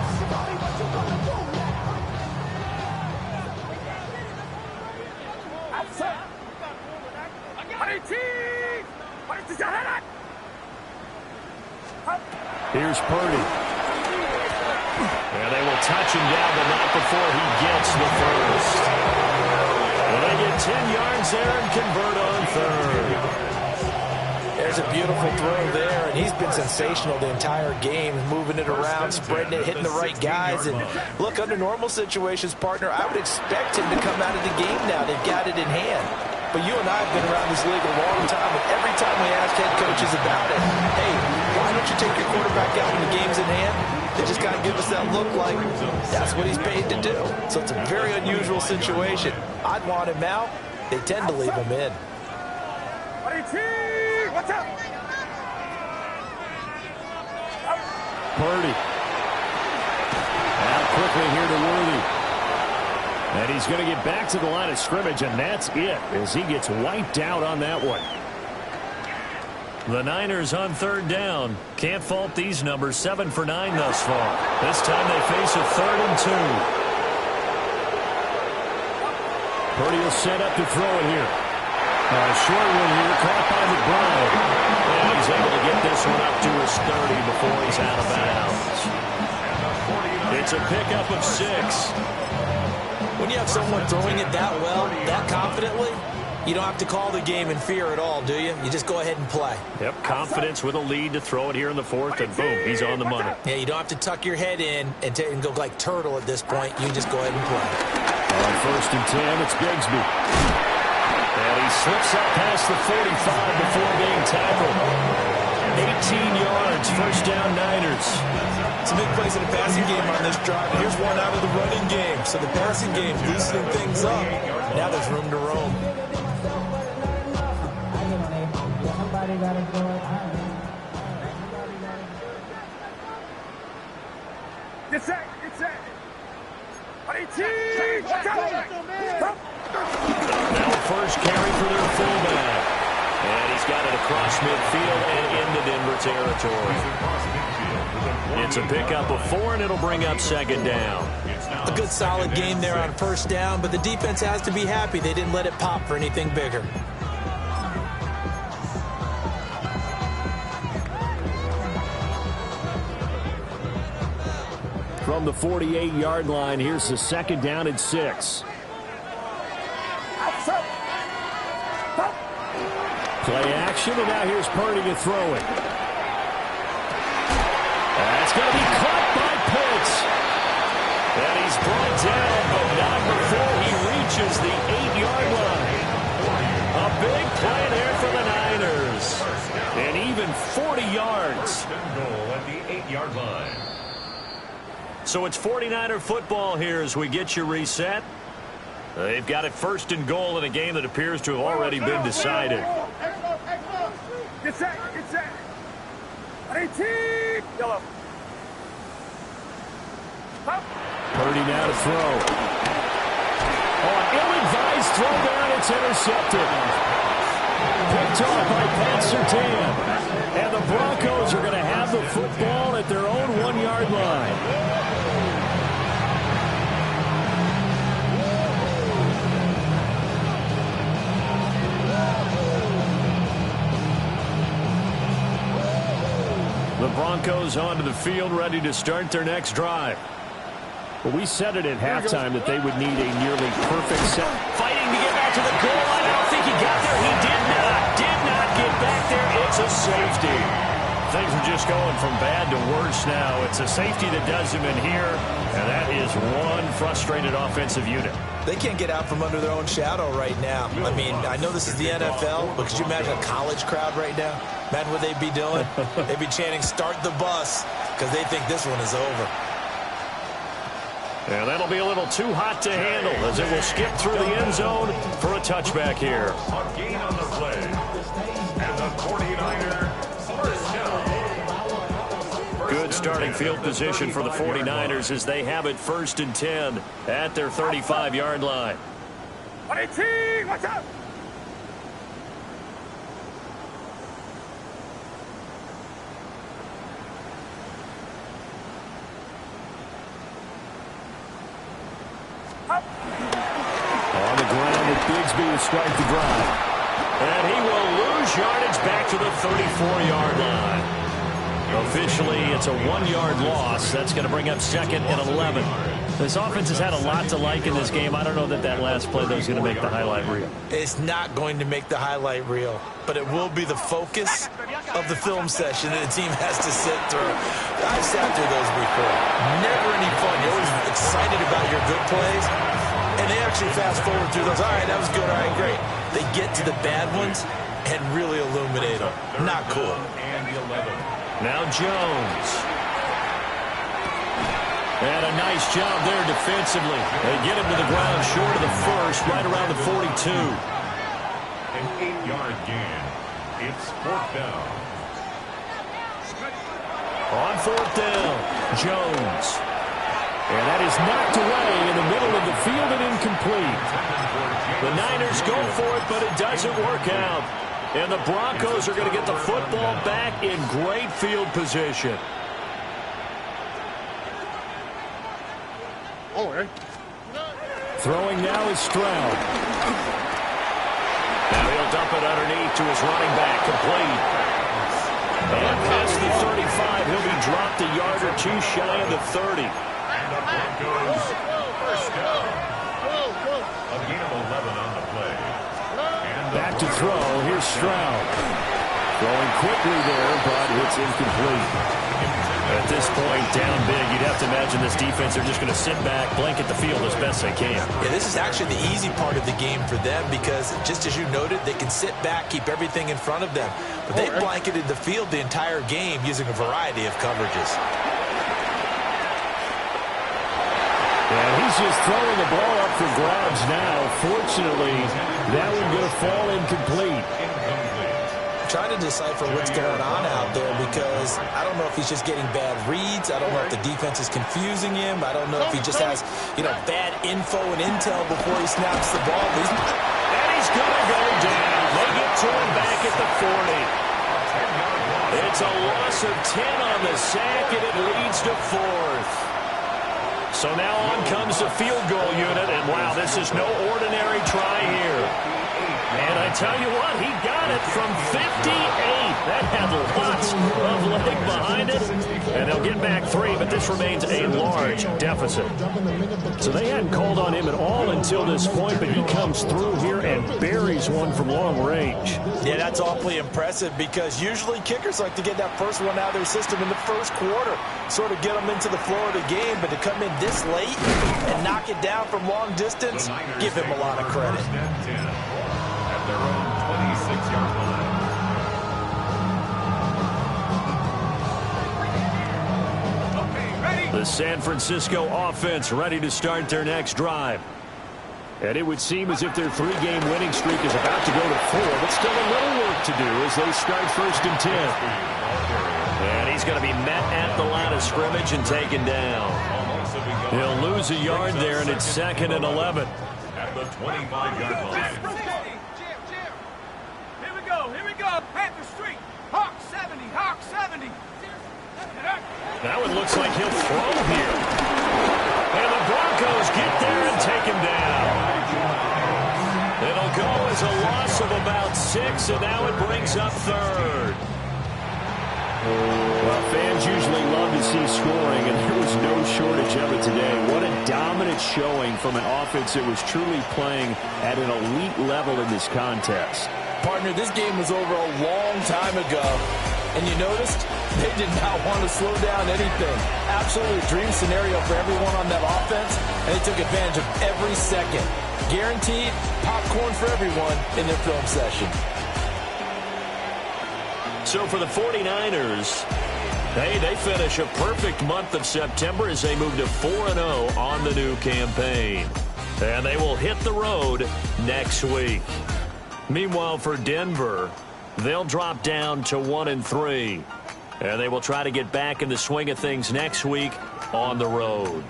Speaker 1: Here's Purdy. And they will touch him down, but not before he gets the 1st. Well, they get 10 yards there and convert on 3rd.
Speaker 2: There's a beautiful throw there, and he's been sensational the entire game, moving it around, spreading it, hitting the right guys. And look, under normal situations, partner, I would expect him to come out of the game now. They've got it in hand. But you and I have been around this league a long time, and every time we ask head coaches about it, hey, why don't you take your quarterback out when the game's in hand? They just kind of give us that look like that's what he's paid to do. So it's a very unusual situation. I'd want him out. They tend to leave him in.
Speaker 5: What's up?
Speaker 1: Purdy. Now quickly here to Worthy. And he's going to get back to the line of scrimmage, and that's it as he gets wiped out on that one. The Niners on 3rd down. Can't fault these numbers. 7 for 9 thus far. This time they face a 3rd and 2. Purdy will set up to throw it here. A short one here, caught by McBride. And he's able to get this one up to his 30 before he's out of bounds. It's a pickup of 6.
Speaker 2: When you have someone throwing it that well, that confidently, you don't have to call the game in fear at all, do you? You just go ahead and play.
Speaker 1: Yep, confidence with a lead to throw it here in the 4th, and boom, he's on the money.
Speaker 2: Yeah, you don't have to tuck your head in and go like turtle at this point. You just go ahead and play.
Speaker 1: On 1st and 10, it's Bigsby. And he slips up past the 45 before being tackled. 18 yards, 1st down Niners.
Speaker 2: Some big plays in the passing game on this drive. Here's one out of the running game. So the passing game loosening things up. Now there's room to roam.
Speaker 1: Now a first carry for their fullback. And he's got it across midfield and into Denver territory. It's a pickup of 4, and it'll bring up second down.
Speaker 2: A good solid game there on first down, but the defense has to be happy they didn't let it pop for anything bigger.
Speaker 1: From the 48-yard line, here's the second down and 6. Play action, and now here's Purdy to throw it. That's going to be caught by Pitts. And he's brought down, but not before he reaches the 8-yard line. A big play there for the Niners. And even 40 yards.
Speaker 3: Goal at the 8-yard line.
Speaker 1: So it's 49er football here as we get you reset. They've got it first and goal in a game that appears to have already been decided.
Speaker 5: Get set. 18. Yellow.
Speaker 1: Purdy now to throw. Oh, ill-advised throw down. It's intercepted. Picked off by Pat Surtain. And the Broncos are going to have the football at their own 1-yard line. The Broncos onto the field, ready to start their next drive. Well, we said it at halftime that they would need a nearly perfect set. Fighting to get back to the goal line. I don't think he got there. He did not get back there. It's a safety. Things are just going from bad to worse now. It's a safety that does him in here, and that is one frustrated offensive unit.
Speaker 2: They can't get out from under their own shadow right now. I mean, I know this is the NFL, but could you imagine a college crowd right now? Imagine what they'd be doing. They'd be chanting, "Start the bus," because they think this one is over.
Speaker 1: And that'll be a little too hot to handle as it will skip through the end zone for a touchback here.
Speaker 3: A gain on the play. And the 49er first down.
Speaker 1: Good starting field position for the 49ers as they have it 1st and 10 at their 35-yard line.
Speaker 5: 18. Watch out.
Speaker 1: On the ground with Bigsby to start the drive. And he will lose yardage back to the 34-yard line. Officially, it's a 1-yard loss. That's going to bring up 2nd and 11. This offense has had a lot to like in this game. I don't know that last play, though, is going to make the highlight reel.
Speaker 2: It's not going to make the highlight reel, but it will be the focus of the film session that the team has to sit through. I've sat through those before. Never any fun. You're always excited about your good plays, and they actually fast forward through those. All right, that was good. All right, great. They get to the bad ones and really illuminate them. Not cool.
Speaker 3: And the 11.
Speaker 1: Now Jones. And a nice job there defensively. They get him to the ground short of the first, right around the 42.
Speaker 3: An 8-yard gain. It's 4th down.
Speaker 1: On 4th down, Jones. And that is knocked away in the middle of the field and incomplete. The Niners go for it, but it doesn't work out. And the Broncos are going to get the football back in great field position. Throwing now is Stroud. Now he'll dump it underneath to his running back, complete. And past the 35, he'll be dropped a yard or two shy of the 30.
Speaker 3: And the Broncos first down. A gain of 11 on the play.
Speaker 1: Back to throw. Here's Stroud. Throwing quickly there, but it's incomplete. At this point, down big, you'd have to imagine this defense are just going to sit back, blanket the field as best they can.
Speaker 2: Yeah, this is actually the easy part of the game for them because, just as you noted, they can sit back, keep everything in front of them. But they blanketed the field the entire game using a variety of coverages.
Speaker 1: And he's just throwing the ball up for grabs now. Fortunately, that one's going to fall incomplete.
Speaker 2: trying to decipher what's going on out there because I don't know if he's just getting bad reads. I don't know if the defense is confusing him. I don't know if he just has, bad info and intel before he snaps the ball.
Speaker 1: And he's going to go down. They get to him back at the 40. It's a loss of 10 on the sack, and it leads to 4th. So now on comes the field goal unit, and wow, this is no ordinary try here. And I tell you what, he got it from 58. That had lots of leg behind it. And they'll get back 3, but this remains a large deficit. So they hadn't called on him at all until this point, but he comes through here and buries one from long range.
Speaker 2: Yeah, that's awfully impressive because usually kickers like to get that first one out of their system in the first quarter, sort of get them into the flow of the game, but to come in this late and knock it down from long distance, give him a lot of credit.
Speaker 3: At their own 26-yard line.
Speaker 1: The San Francisco offense ready to start their next drive. And it would seem as if their 3-game winning streak is about to go to 4, but still a little work to do as they start 1st and 10. And he's going to be met at the line of scrimmage and taken down. He'll lose a yard there, and it's 2nd and 11.
Speaker 3: At the 25-yard line.
Speaker 5: Here we go. Panther Street. Hawk 70. Hawk 70.
Speaker 1: Now it looks like he'll throw here. And the Broncos get there and take him down. It'll go as a loss of about 6, and now it brings up 3rd. Well, fans usually love to see scoring, and there was no shortage of it today. What a dominant showing from an offense that was truly playing at an elite level in this contest.
Speaker 2: Partner, this game was over a long time ago, and you noticed they did not want to slow down anything. Absolutely a dream scenario for everyone on that offense, and they took advantage of every second. Guaranteed popcorn for everyone in their film session.
Speaker 1: So for the 49ers, they finish a perfect month of September as they move to 4-0 on the new campaign. And they will hit the road next week. Meanwhile, for Denver, they'll drop down to 1-3. And they will try to get back in the swing of things next week on the road.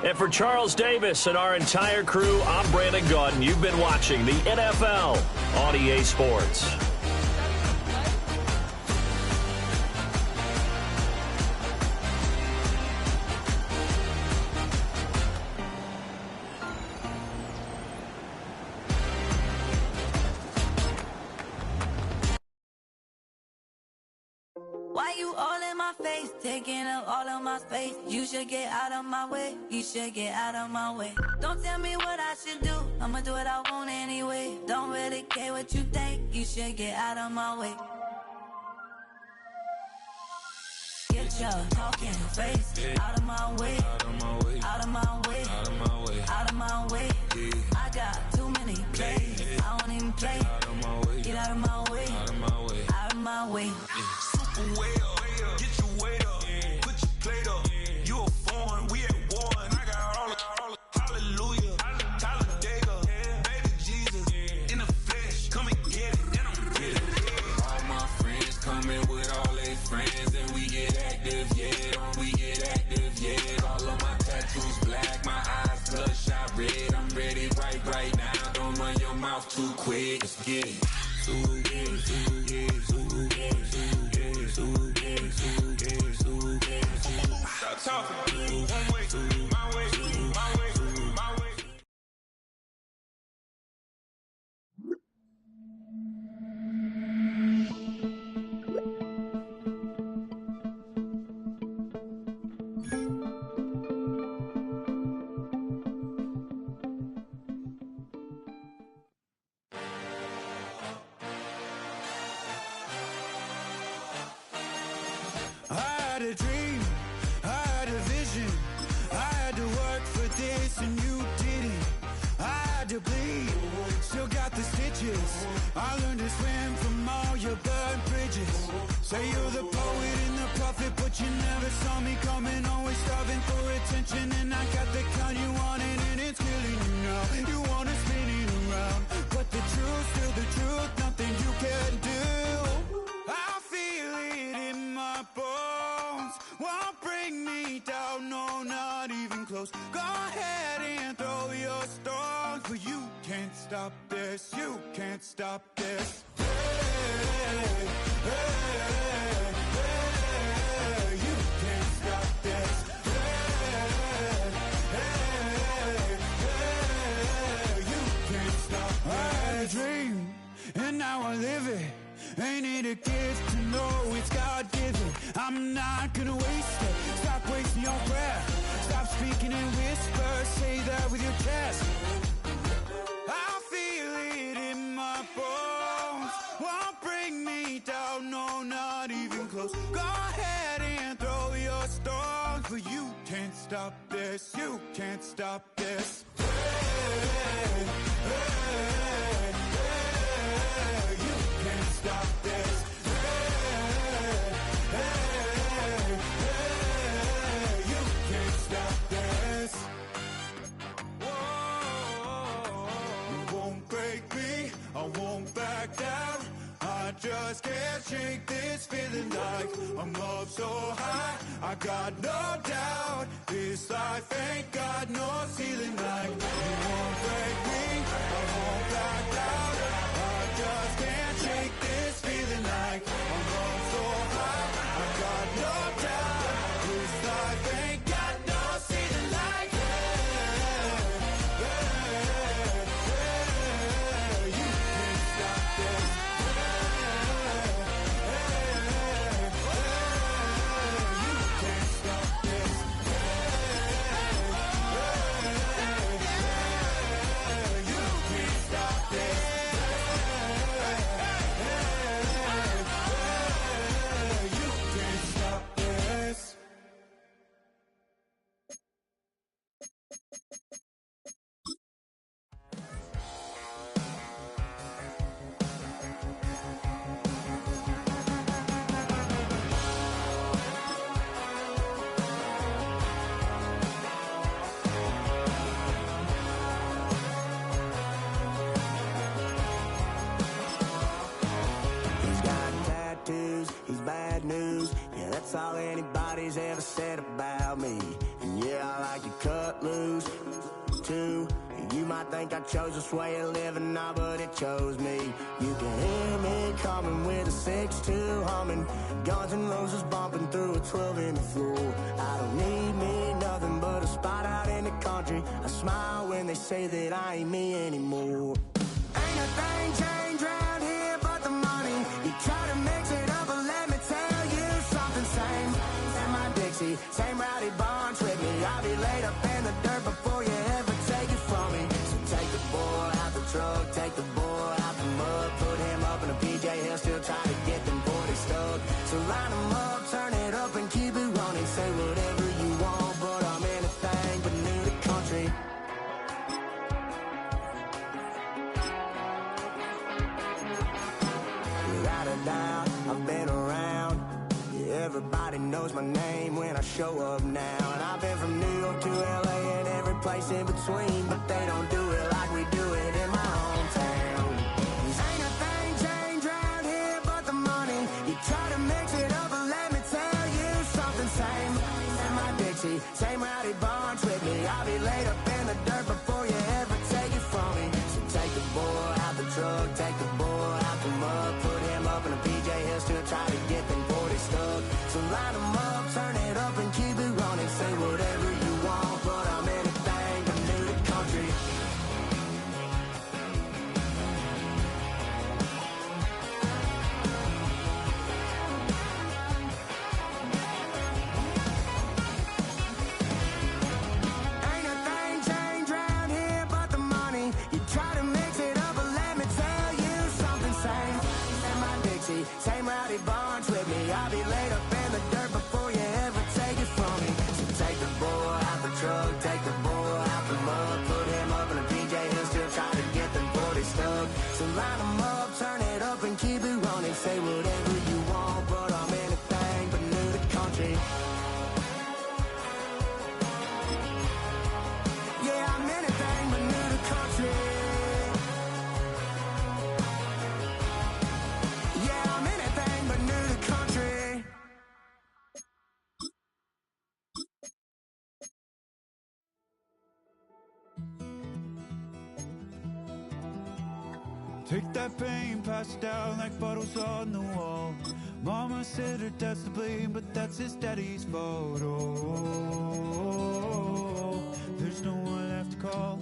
Speaker 1: And for Charles Davis and our entire crew, I'm Brandon Gaudin. You've been watching the NFL on EA Sports.
Speaker 7: Why you all in my face, taking up all of my space? You should get out of my way, you should get out of my way. Don't tell me what I should do, I'ma do what I want anyway. Don't really care what you think, you should get out of my way. Get your talking face out of my way, out of my way, out of my way, out of my way, out of my way. I got too many plays, I don't even play. Get out of my way, out of my way, out of my way.
Speaker 8: Way up, get your weight up, put your plate up. You a foreign, we at war, and I got all hallelujah, Talladega, baby Jesus, in the flesh, come and get it, then I'm get it. All my friends coming with all their friends, and we get active, yeah, we get active, yeah. All of my tattoos black, my eyes bloodshot red. I'm ready right now. Don't run your mouth too quick. Let's get it. Stop talking. One way, my way, my way, my way.
Speaker 9: I had a dream, I had a vision, I had to work for this and you didn't. I had to bleed, still got the stitches. I learned to swim from all your burned bridges. Say you're the poet and the prophet, but you never saw me coming. Always starving for attention, and I got the kind you wanted, and it's killing you now. You wanna spin it around, but the truth, still the truth, nothing you close. Go ahead and throw your stones, but you can't stop this. You can't stop this. Hey, hey, hey, you can't stop this. Hey, hey, hey, you can't stop this. I had a dream, and now I live it. Ain't it a gift to know it's God-given? I'm not gonna waste it. Stop wasting your breath. Stop speaking in whispers. Say that with your chest. I feel it in my bones. Won't bring me down, no, not even close. Go ahead and throw your stones, but you can't stop this. You can't stop this. Hey, hey, hey, you can't stop this. Hey, hey, hey, you can't stop this. Whoa, you won't break me, I won't back down. I just can't shake this feeling like I'm up so high. I got no doubt this life ain't got no ceiling like. You won't break me, I won't back down. I just can't shake this feeling like I'm up so high. I got no doubt this life ain't got no ceiling like. Hey, hey, hey, you can't stop this.
Speaker 10: That's all anybody's ever said about me. And yeah, I like to cut loose, too. You might think I chose this way of living now, but it chose me. You can hear me coming with a 6-2 humming, Guns N' Roses bumping through a 12 in the floor. I don't need me nothing but a spot out in the country. I smile when they say that I ain't me anymore. Ain't a thing changed round here but the money. You try to mix it up, but let me tell you something. Same in my Dixie, same rowdy bunch with me. I'll be laid up in the dirt before you ever take it from me. So take the boy out the truck, take the boy out the mud, put him up in a PJ, he'll still try to get them 40 stuck. So line him up, turn it up and keep it running. Say whatever you want, but I'm anything but new to country. Without a doubt, I've been around. Yeah, everybody knows my name when I show up now. And I've been from New York to LA and every place in between, but they don't do it like we do it in my hometown. Ain't a thing changed round here but the money. You try to mix it up, but let me tell you something. Same in my Dixie, same rowdy bunch with me. I'll be laid up in the dirt before you ever take it from me. So take the boy out the truck, take the boy out the mud, put him up in a PJ, he'll still try to get them 40 stuck. So line him up, turn it up and keep it running. Say whatever you want, but I'm anything but new to country. Ain't a thing changed round here but the money. You try to mix it up, but let me tell you
Speaker 9: Take that pain, pass it down like bottles on the wall. Mama said her dad's to blame, but that's his daddy's fault. Oh, there's no one left to call.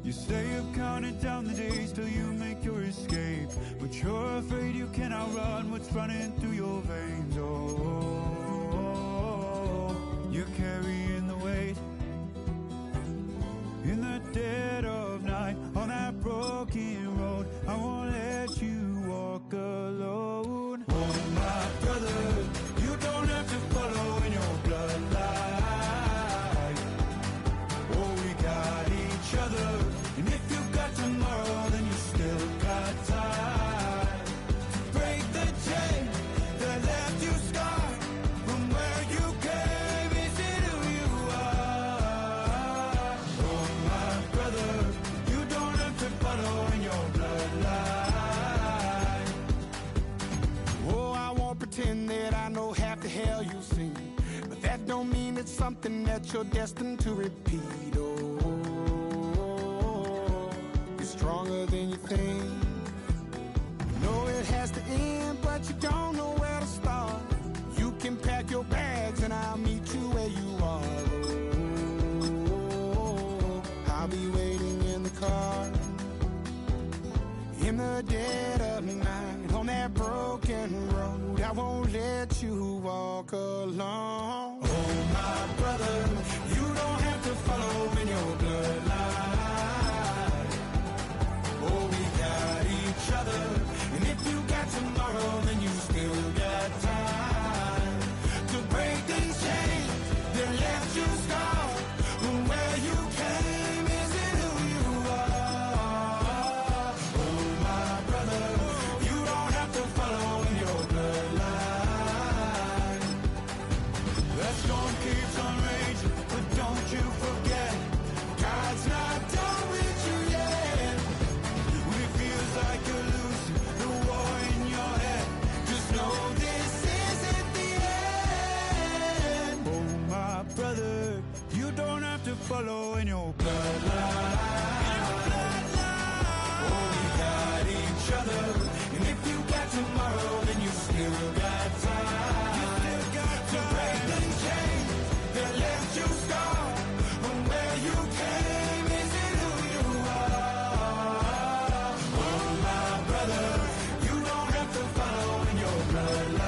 Speaker 9: You stay up counting down the days till you make your escape, but you're afraid you cannot run what's running through your veins. Oh, you're carrying the weight in the dead of night on that broken road. I won't let you walk alone. Oh, my brother, you don't have to follow in your bloodline. Oh, we got each other. And if you got tomorrow, then you still got time to break the chain that left you scarred from where you came. Is it who you are? Oh, my brother, you don't have to follow in your bloodline. Oh, I won't pretend that I know half the hell you've seen, but that don't mean it's something that you're destined to repeat. Stronger than you think. Know it has to end, but you don't know where to start. You can pack your bags and I'll meet you where you are. Oh, I'll be waiting in the car in the dead of night on that broken road. I won't let you walk alone. Oh, my brother, you don't have to follow in your bloodline. And if you got tomorrow, then you still got time to break these chains that left you scarred from where you came. Is it who you are? Oh, my brother, you don't have to follow in your bloodline. That storm keeps on raging, but don't you forget, God's not done with you yet. When it feels like you're losing the war in your head, just know this isn't the end. Oh, my brother, you don't have to follow in your bloodline. Oh, we got each other, and if you got tomorrow, then you still got time. You still got to break the chains that left you scarred from where you came. Is it who you are? Oh, my brother, you don't have to follow in your bloodline.